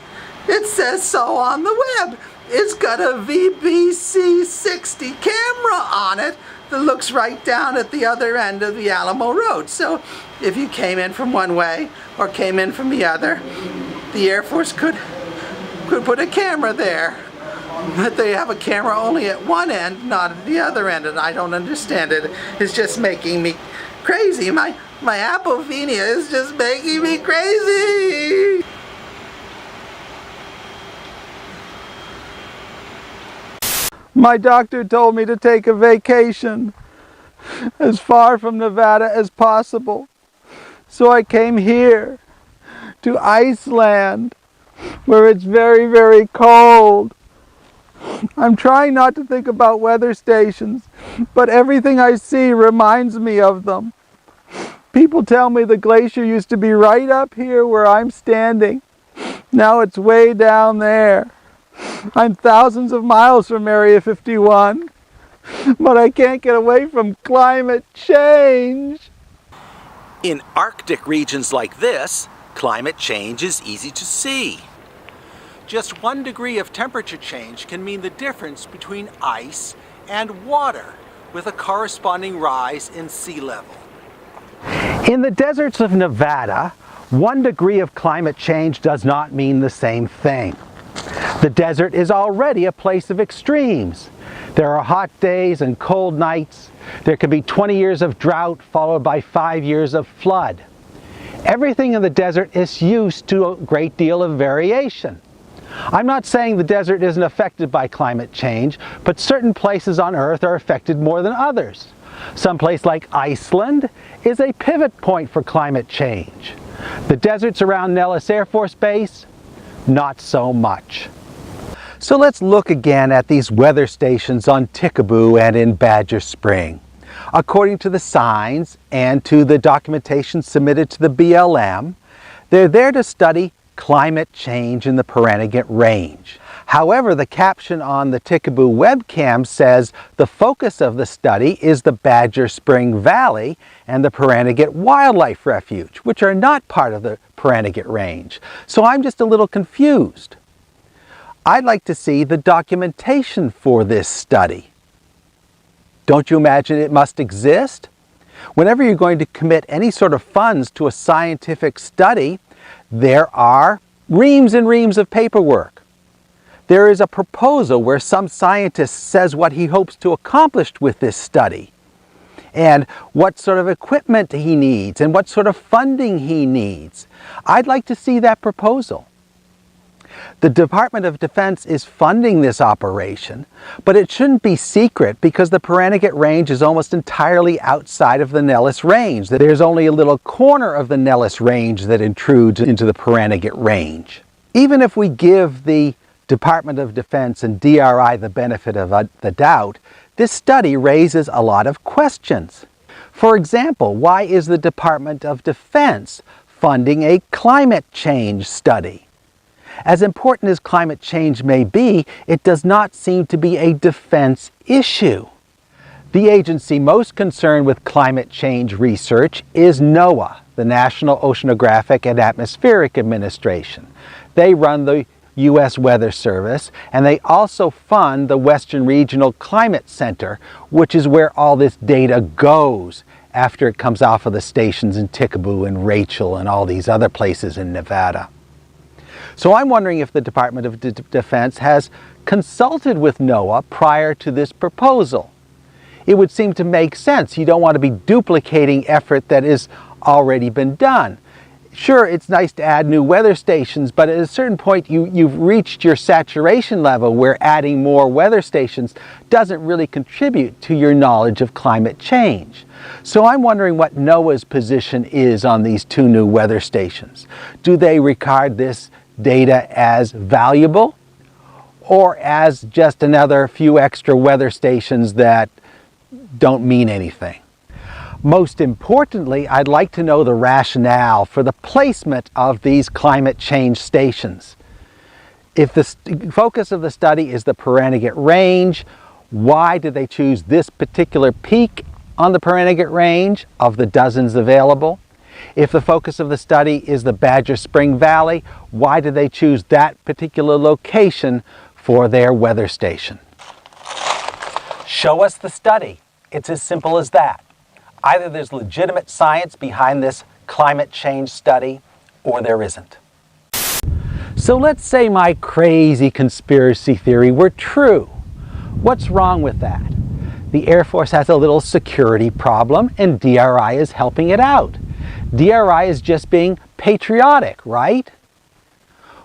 it says so on the web. It's got a VBC 60 camera on it that looks right down at the other end of the Alamo Road. So if you came in from one way or came in from the other, the Air Force could could put a camera there. But they have a camera only at one end, not at the other end, and I don't understand it. It's just making me crazy. My apophenia is just making me crazy. My doctor told me to take a vacation as far from Nevada as possible. So I came here to Iceland, where it's very, very cold. I'm trying not to think about weather stations, but everything I see reminds me of them. People tell me the glacier used to be right up here where I'm standing. Now it's way down there. I'm thousands of miles from Area 51, but I can't get away from climate change. In Arctic regions like this, climate change is easy to see. Just 1 degree of temperature change can mean the difference between ice and water, with a corresponding rise in sea level. In the deserts of Nevada, 1 degree of climate change does not mean the same thing. The desert is already a place of extremes. There are hot days and cold nights. There can be 20 years of drought followed by 5 years of flood. Everything in the desert is used to a great deal of variation. I'm not saying the desert isn't affected by climate change, but certain places on Earth are affected more than others. Some place like Iceland is a pivot point for climate change. The deserts around Nellis Air Force Base, not so much. So let's look again at these weather stations on Tickaboo and in Badger Spring. According to the signs and to the documentation submitted to the BLM, they're there to study climate change in the Pahranagat Range. However, the caption on the Tickaboo webcam says the focus of the study is the Badger Spring Valley and the Pahranagat Wildlife Refuge, which are not part of the Pahranagat Range. So I'm just a little confused. I'd like to see the documentation for this study. Don't you imagine it must exist? Whenever you're going to commit any sort of funds to a scientific study, there are reams and reams of paperwork. There is a proposal where some scientist says what he hopes to accomplish with this study, and what sort of equipment he needs, and what sort of funding he needs. I'd like to see that proposal. The Department of Defense is funding this operation, but it shouldn't be secret because the Pahranagat Range is almost entirely outside of the Nellis Range. There's only a little corner of the Nellis Range that intrudes into the Pahranagat Range. Even if we give the Department of Defense and DRI the benefit of the doubt, this study raises a lot of questions. For example, why is the Department of Defense funding a climate change study? As important as climate change may be, it does not seem to be a defense issue. The agency most concerned with climate change research is NOAA, the National Oceanographic and Atmospheric Administration. They run the U.S. Weather Service, and they also fund the Western Regional Climate Center, which is where all this data goes after it comes off of the stations in Tickaboo and Rachel and all these other places in Nevada. So I'm wondering if the Department of Defense has consulted with NOAA prior to this proposal. It would seem to make sense. You don't want to be duplicating effort that has already been done. Sure, it's nice to add new weather stations, but at a certain point you've reached your saturation level where adding more weather stations doesn't really contribute to your knowledge of climate change. So I'm wondering what NOAA's position is on these 2 new weather stations. Do they regard this data as valuable or as just another few extra weather stations that don't mean anything? Most importantly, I'd like to know the rationale for the placement of these climate change stations. If the focus of the study is the Pahranagat Range, why did they choose this particular peak on the Pahranagat Range of the dozens available? If the focus of the study is the Badger Spring Valley, why did they choose that particular location for their weather station? Show us the study. It's as simple as that. Either there's legitimate science behind this climate change study, or there isn't. So let's say my crazy conspiracy theory were true. What's wrong with that? The Air Force has a little security problem and DRI is helping it out. DRI is just being patriotic, right?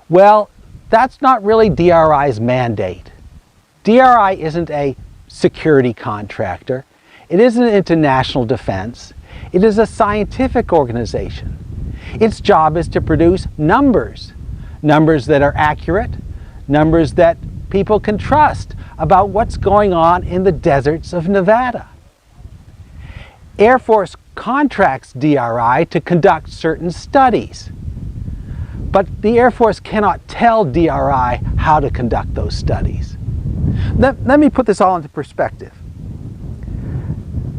Well, that's not really DRI's mandate. DRI isn't a security contractor. It isn't into national defense. It is a scientific organization. Its job is to produce numbers. Numbers that are accurate, numbers that people can trust about what's going on in the deserts of Nevada. Air Force contracts DRI to conduct certain studies, but the Air Force cannot tell DRI how to conduct those studies. Let me put this all into perspective.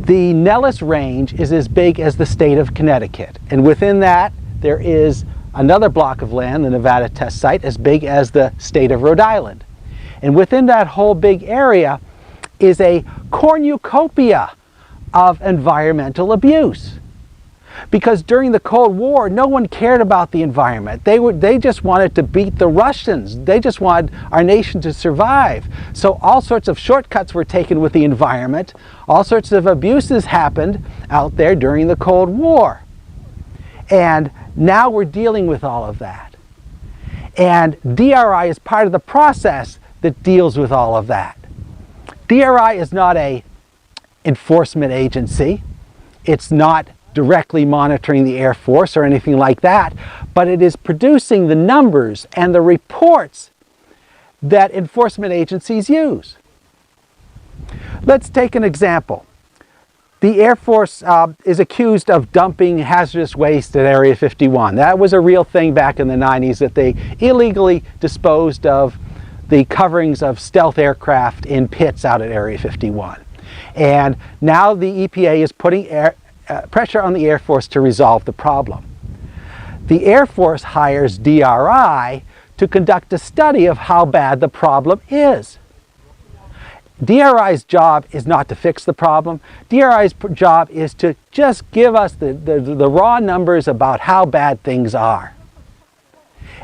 The Nellis Range is as big as the state of Connecticut, and within that there is another block of land, the Nevada test site, as big as the state of Rhode Island. And within that whole big area is a cornucopia of environmental abuse. Because during the Cold War, no one cared about the environment. They just wanted to beat the Russians. They just wanted our nation to survive. So all sorts of shortcuts were taken with the environment. All sorts of abuses happened out there during the Cold War. And now we're dealing with all of that. And DRI is part of the process that deals with all of that. DRI is not an enforcement agency. It's not directly monitoring the Air Force or anything like that, but it is producing the numbers and the reports that enforcement agencies use. Let's take an example. The Air Force is accused of dumping hazardous waste at Area 51. That was a real thing back in the 90s, that they illegally disposed of the coverings of stealth aircraft in pits out at Area 51. And now the EPA is putting pressure on the Air Force to resolve the problem. The Air Force hires DRI to conduct a study of how bad the problem is. DRI's job is not to fix the problem. DRI's job is to just give us the raw numbers about how bad things are.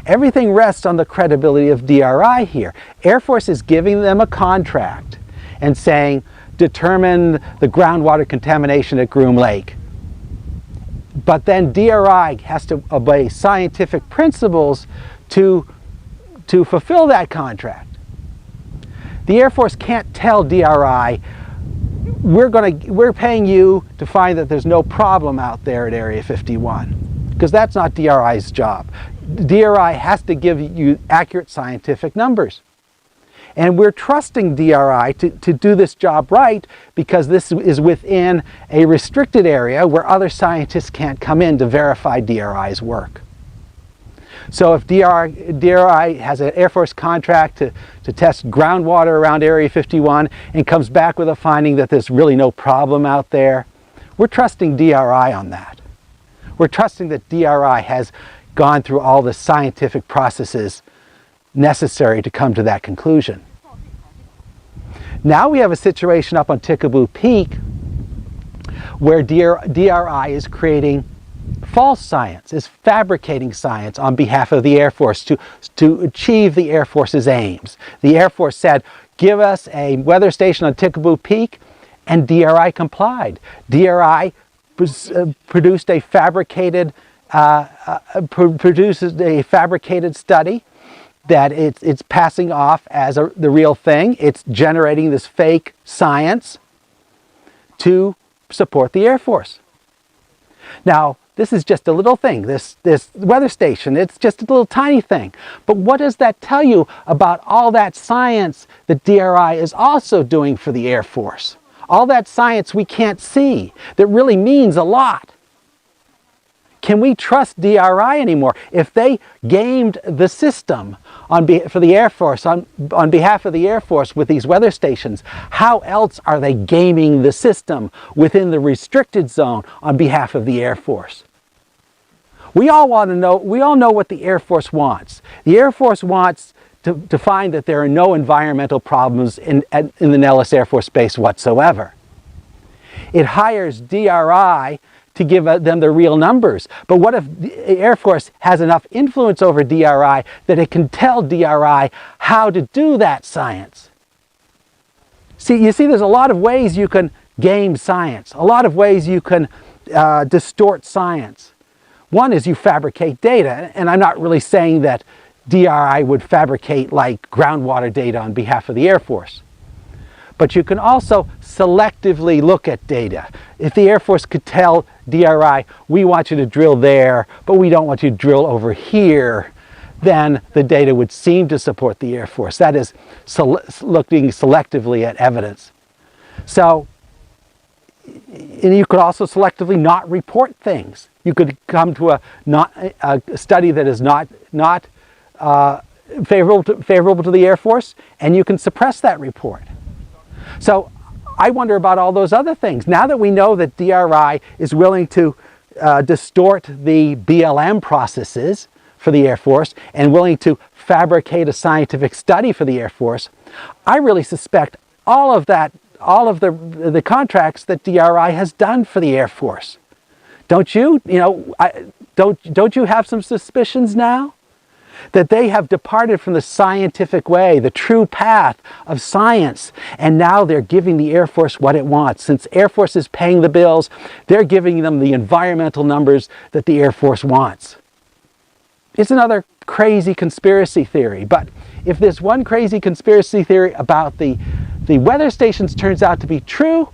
Everything rests on the credibility of DRI here. Air Force is giving them a contract and saying, determine the groundwater contamination at Groom Lake. But then DRI has to obey scientific principles to fulfill that contract. The Air Force can't tell DRI, we're paying you to find that there's no problem out there at Area 51, because that's not DRI's job. DRI has to give you accurate scientific numbers. And we're trusting DRI to do this job right, because this is within a restricted area where other scientists can't come in to verify DRI's work. So if DRI has an Air Force contract to test groundwater around Area 51 and comes back with a finding that there's really no problem out there, we're trusting DRI on that. We're trusting that DRI has gone through all the scientific processes necessary to come to that conclusion. Now we have a situation up on Tickaboo Peak where DRI is creating false science, is fabricating science on behalf of the Air Force to achieve the Air Force's aims. The Air Force said, give us a weather station on Tickaboo Peak, and DRI complied. DRI produced a fabricated study that it's passing off as the real thing. It's generating this fake science to support the Air Force. Now, this is just a little thing, this weather station, it's just a little tiny thing. But what does that tell you about all that science that DRI is also doing for the Air Force? All that science we can't see that really means a lot. Can we trust DRI anymore? If they gamed the system for the Air Force, on behalf of the Air Force with these weather stations, how else are they gaming the system within the restricted zone on behalf of the Air Force? We all know what the Air Force wants. The Air Force wants to find that there are no environmental problems in the Nellis Air Force Base whatsoever. It hires DRI to give them the real numbers. But what if the Air Force has enough influence over DRI that it can tell DRI how to do that science? You see, there's a lot of ways you can game science, a lot of ways you can distort science. One is you fabricate data, and I'm not really saying that DRI would fabricate like groundwater data on behalf of the Air Force. But you can also selectively look at data. If the Air Force could tell DRI, we want you to drill there, but we don't want you to drill over here, then the data would seem to support the Air Force. That is looking selectively at evidence. So, and you could also selectively not report things. You could come to a study that is not favorable to the Air Force, and you can suppress that report. So I wonder about all those other things. Now that we know that DRI is willing to distort the BLM processes for the Air Force and willing to fabricate a scientific study for the Air Force, I really suspect all of the contracts that DRI has done for the Air Force. Don't you? Don't you have some suspicions now? That they have departed from the scientific way, the true path of science, and now they're giving the Air Force what it wants. Since Air Force is paying the bills, they're giving them the environmental numbers that the Air Force wants. It's another crazy conspiracy theory, but if this one crazy conspiracy theory about the weather stations turns out to be true,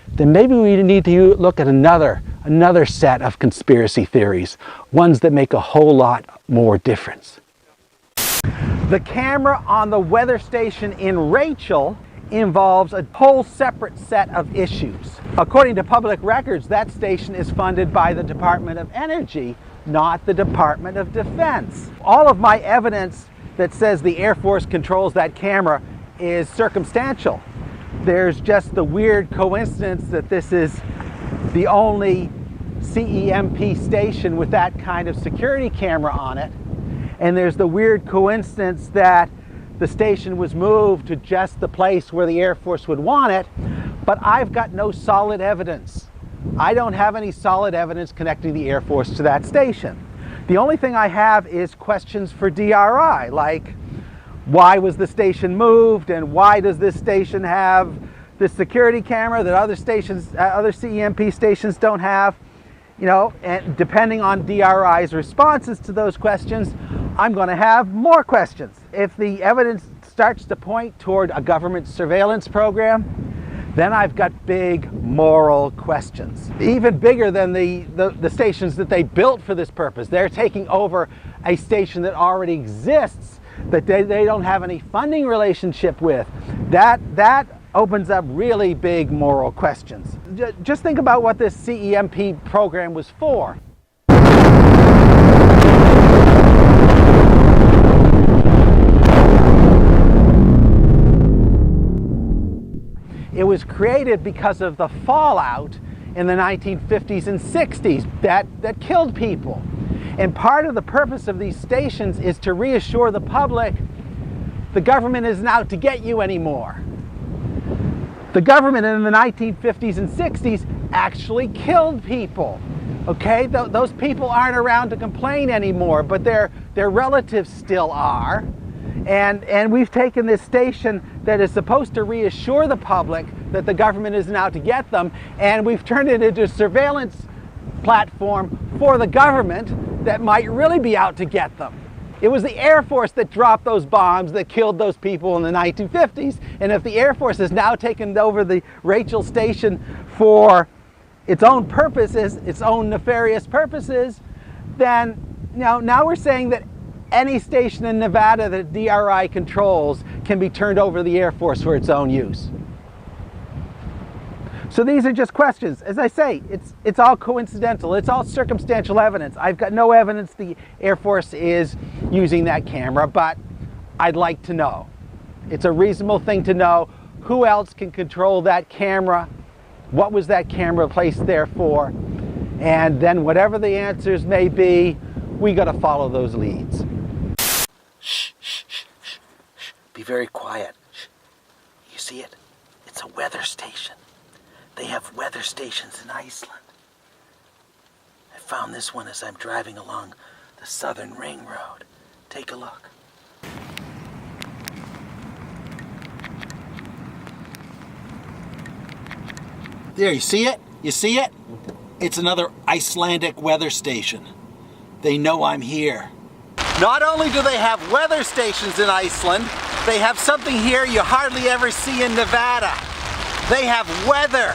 then maybe we need to look at another set of conspiracy theories, ones that make a whole lot more difference. The camera on the weather station in Rachel involves a whole separate set of issues. According to public records, that station is funded by the Department of Energy, not the Department of Defense. All of my evidence that says the Air Force controls that camera is circumstantial. There's just the weird coincidence that this is the only CEMP station with that kind of security camera on it. And there's the weird coincidence that the station was moved to just the place where the Air Force would want it, but I've got no solid evidence. I don't have any solid evidence connecting the Air Force to that station. The only thing I have is questions for DRI, like why was the station moved and why does this station have this security camera that other stations, other CEMP stations don't have? And depending on DRI's responses to those questions, I'm going to have more questions. If the evidence starts to point toward a government surveillance program, then I've got big moral questions. Even bigger than the stations that they built for this purpose. They're taking over a station that already exists, that they don't have any funding relationship with. That opens up really big moral questions. Just think about what this CEMP program was for. It was created because of the fallout in the 1950s and 60s that killed people. And part of the purpose of these stations is to reassure the public the government isn't out to get you anymore. The government in the 1950s and 60s actually killed people. Okay, those people aren't around to complain anymore, but their relatives still are. And we've taken this station that is supposed to reassure the public that the government isn't out to get them, and we've turned it into a surveillance platform for the government that might really be out to get them. It was the Air Force that dropped those bombs that killed those people in the 1950s, and if the Air Force has now taken over the Rachel station for its own purposes, its own nefarious purposes, then now we're saying that any station in Nevada that DRI controls can be turned over to the Air Force for its own use. So these are just questions. As I say, it's all coincidental. It's all circumstantial evidence. I've got no evidence the Air Force is using that camera, but I'd like to know. It's a reasonable thing to know who else can control that camera, what was that camera placed there for, and then whatever the answers may be, we got to follow those leads. Shh, shh, shh, shh, shh. Be very quiet. Shh. You see it? It's a weather station. They have weather stations in Iceland. found this one as I'm driving along the Southern Ring Road. Take a look. There, you see it? You see it? It's another Icelandic weather station. They know I'm here. Not only do they have weather stations in Iceland, they have something here you hardly ever see in Nevada. They have weather.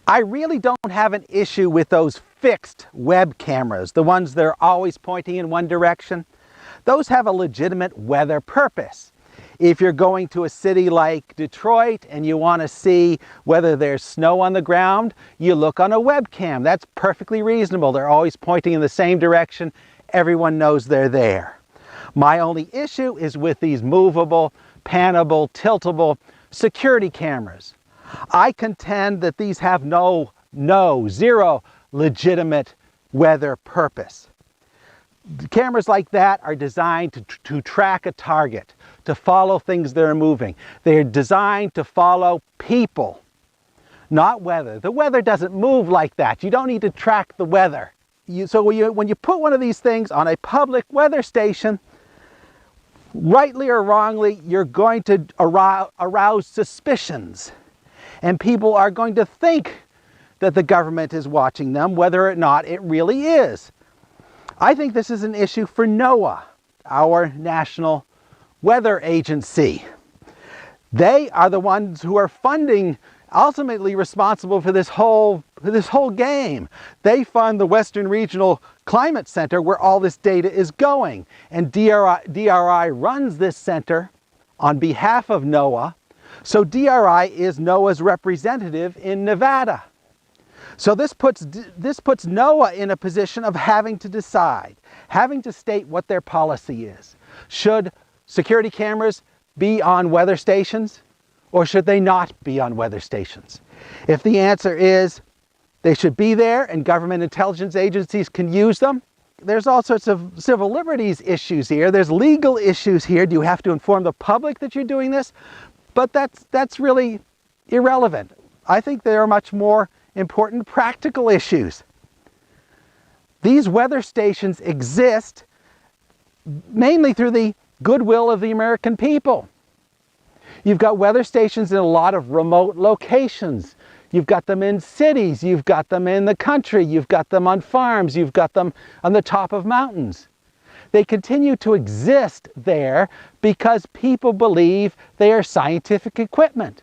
I really don't have an issue with those fixed web cameras, the ones that are always pointing in one direction. Those have a legitimate weather purpose. If you're going to a city like Detroit and you want to see whether there's snow on the ground, you look on a webcam. That's perfectly reasonable. They're always pointing in the same direction. Everyone knows they're there. My only issue is with these movable, pannable, tiltable security cameras. I contend that these have zero legitimate weather purpose. Cameras like that are designed to track a target, to follow things that are moving. They're designed to follow people, not weather. The weather doesn't move like that. You don't need to track the weather. So when you put one of these things on a public weather station, rightly or wrongly, you're going to arouse suspicions. And people are going to think that the government is watching them, whether or not it really is. I think this is an issue for NOAA, our national weather agency. They are the ones who are funding, ultimately responsible for this whole game. They fund the Western Regional Climate Center where all this data is going. And DRI runs this center on behalf of NOAA. So DRI is NOAA's representative in Nevada. So this puts NOAA in a position of having to decide, having to state what their policy is. Should security cameras be on weather stations, or should they not be on weather stations? If the answer is they should be there and government intelligence agencies can use them, there's all sorts of civil liberties issues here. There's legal issues here. Do you have to inform the public that you're doing this? But that's really irrelevant. I think there are much more important practical issues. These weather stations exist mainly through the goodwill of the American people. You've got weather stations in a lot of remote locations. You've got them in cities, you've got them in the country, you've got them on farms, you've got them on the top of mountains. They continue to exist there because people believe they are scientific equipment.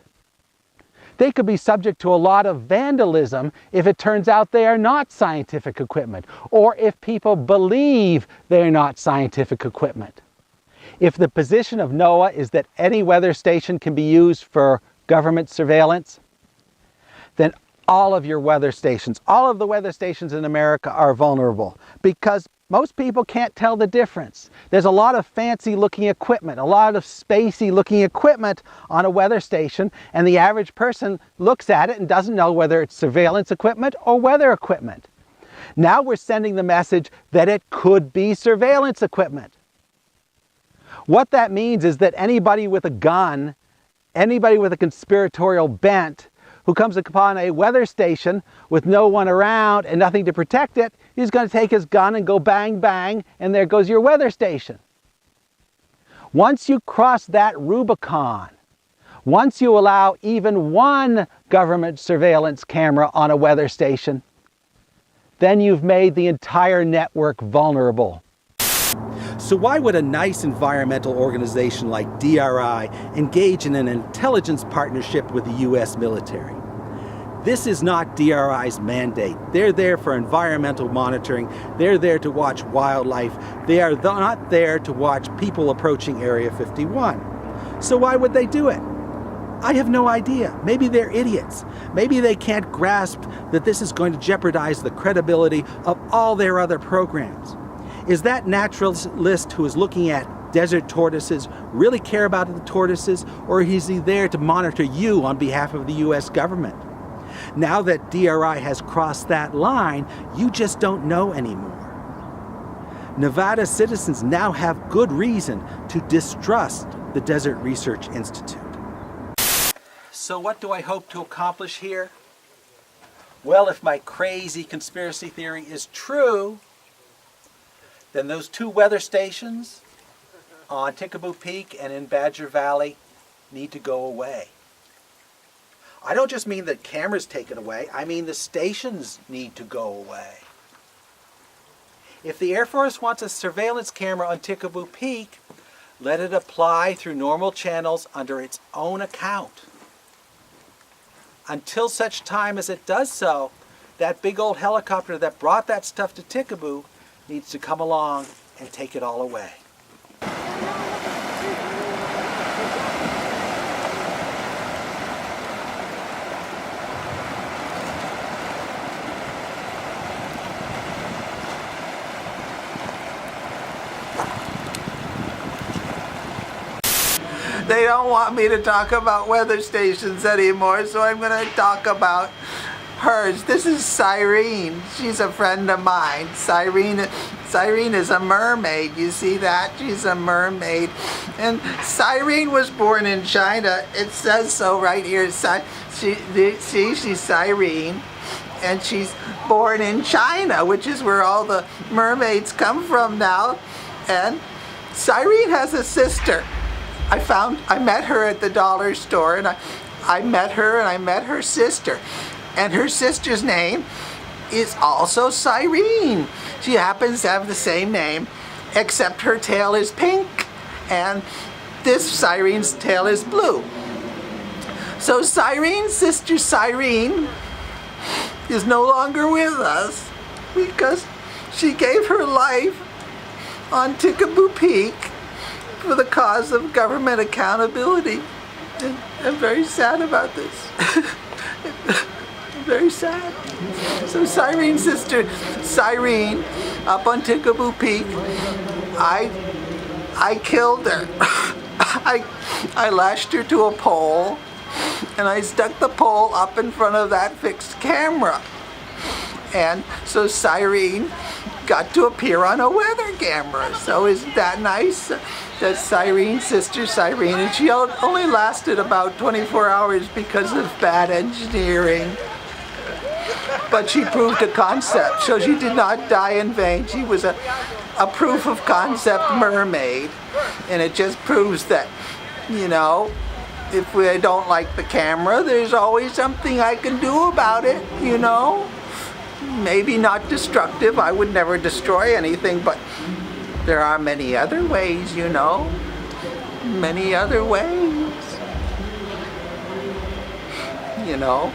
They could be subject to a lot of vandalism if it turns out they are not scientific equipment, or if people believe they're not scientific equipment. If the position of NOAA is that any weather station can be used for government surveillance, then all of your weather stations, all of the weather stations in America are vulnerable because most people can't tell the difference. There's a lot of fancy looking equipment, a lot of spacey looking equipment on a weather station, and the average person looks at it and doesn't know whether it's surveillance equipment or weather equipment. Now we're sending the message that it could be surveillance equipment. What that means is that anybody with a gun, anybody with a conspiratorial bent, who comes upon a weather station with no one around and nothing to protect it, he's going to take his gun and go bang, bang, and there goes your weather station. Once you cross that Rubicon, once you allow even one government surveillance camera on a weather station, then you've made the entire network vulnerable. So why would a nice environmental organization like DRI engage in an intelligence partnership with the U.S. military? This is not DRI's mandate. They're there for environmental monitoring. They're there to watch wildlife. They are not there to watch people approaching Area 51. So why would they do it? I have no idea. Maybe they're idiots. Maybe they can't grasp that this is going to jeopardize the credibility of all their other programs. Is that naturalist who is looking at desert tortoises really care about the tortoises, or is he there to monitor you on behalf of the U.S. government? Now that DRI has crossed that line, you just don't know anymore. Nevada citizens now have good reason to distrust the Desert Research Institute. So what do I hope to accomplish here? Well, if my crazy conspiracy theory is true, then those 2 weather stations on Tickaboo Peak and in Badger Valley need to go away. I don't just mean the cameras taken away, I mean the stations need to go away. If the Air Force wants a surveillance camera on Tickaboo Peak, let it apply through normal channels under its own account. Until such time as it does so, that big old helicopter that brought that stuff to Tickaboo needs to come along and take it all away. They don't want me to talk about weather stations anymore, so I'm going to talk about hers. This is Cyrene. She's a friend of mine. Cyrene is a mermaid. You see that? She's a mermaid. And Cyrene was born in China. It says so right here. She's Cyrene. And she's born in China, which is where all the mermaids come from now. And Cyrene has a sister. I met her at the dollar store, and I met her and I met her sister. And her sister's name is also Cyrene. She happens to have the same name, except her tail is pink, and this Cyrene's tail is blue. So Cyrene's sister Cyrene is no longer with us because she gave her life on Tickaboo Peak for the cause of government accountability. And I'm very sad about this. I'm very sad. So Cyrene's sister, Cyrene, up on Tickaboo Peak, I killed her. I lashed her to a pole, and I stuck the pole up in front of that fixed camera. And so Cyrene got to appear on a weather camera. So isn't that nice? That's Cyrene's sister Cyrene, and she only lasted about 24 hours because of bad engineering. But she proved a concept, so she did not die in vain. She was a proof of concept mermaid, and it just proves that, you know, if we don't like the camera, there's always something I can do about it, you know? Maybe not destructive, I would never destroy anything, but there are many other ways, you know? Many other ways. You know?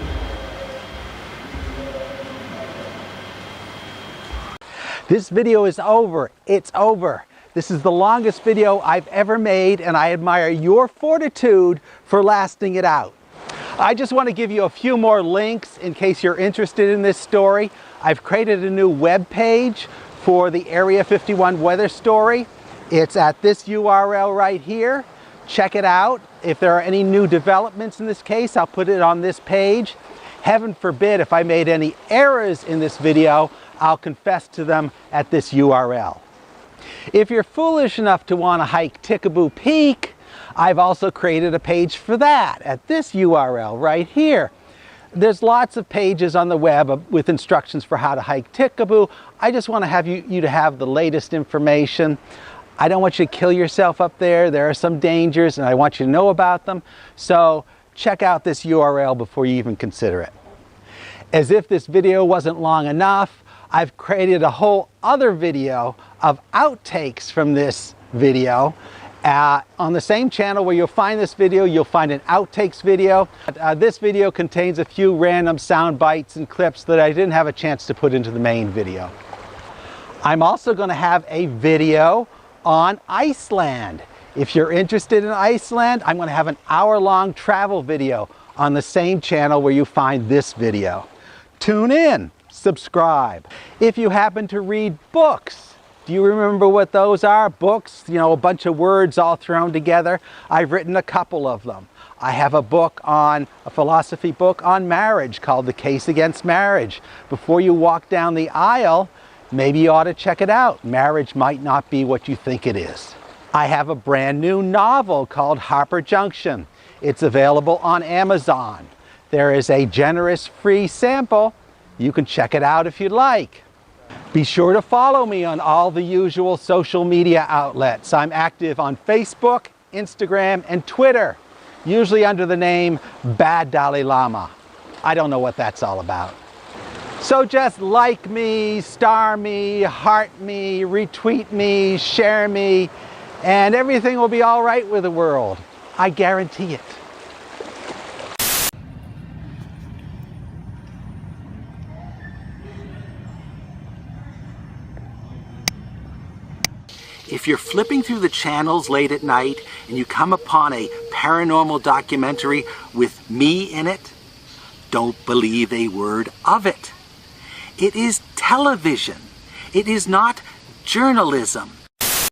This video is over. It's over. This is the longest video I've ever made, and I admire your fortitude for lasting it out. I just want to give you a few more links in case you're interested in this story. I've created a new web page for the Area 51 weather story. It's at this URL right here. Check it out. If there are any new developments in this case, I'll put it on this page. Heaven forbid if I made any errors in this video, I'll confess to them at this URL. If you're foolish enough to want to hike Tickaboo Peak, I've also created a page for that at this URL right here. There's lots of pages on the web with instructions for how to hike Tickaboo. I just want to have you to have the latest information. I don't want you to kill yourself up there. There are some dangers, and I want you to know about them. So check out this URL before you even consider it. As if this video wasn't long enough, I've created a whole other video of outtakes from this video. On the same channel where you'll find this video, you'll find an outtakes video. This video contains a few random sound bites and clips that I didn't have a chance to put into the main video. I'm also going to have a video on Iceland. If you're interested in Iceland, I'm going to have an hour-long travel video on the same channel where you find this video. Tune in, subscribe. If you happen to read books, do you remember what those are? Books, you know, a bunch of words all thrown together. I've written a couple of them. I have a philosophy book on marriage called The Case Against Marriage. Before you walk down the aisle, maybe you ought to check it out. Marriage might not be what you think it is. I have a brand new novel called Harper Junction. It's available on Amazon. There is a generous free sample You can check it out if you'd like. Be sure to follow me on all the usual social media outlets. I'm active on Facebook, Instagram, and Twitter, usually under the name Bad Dalai Lama. I don't know what that's all about. So just like me, star me, heart me, retweet me, share me, and everything will be all right with the world. I guarantee it. If you're flipping through the channels late at night and you come upon a paranormal documentary with me in it, don't believe a word of it. It is television. It is not journalism.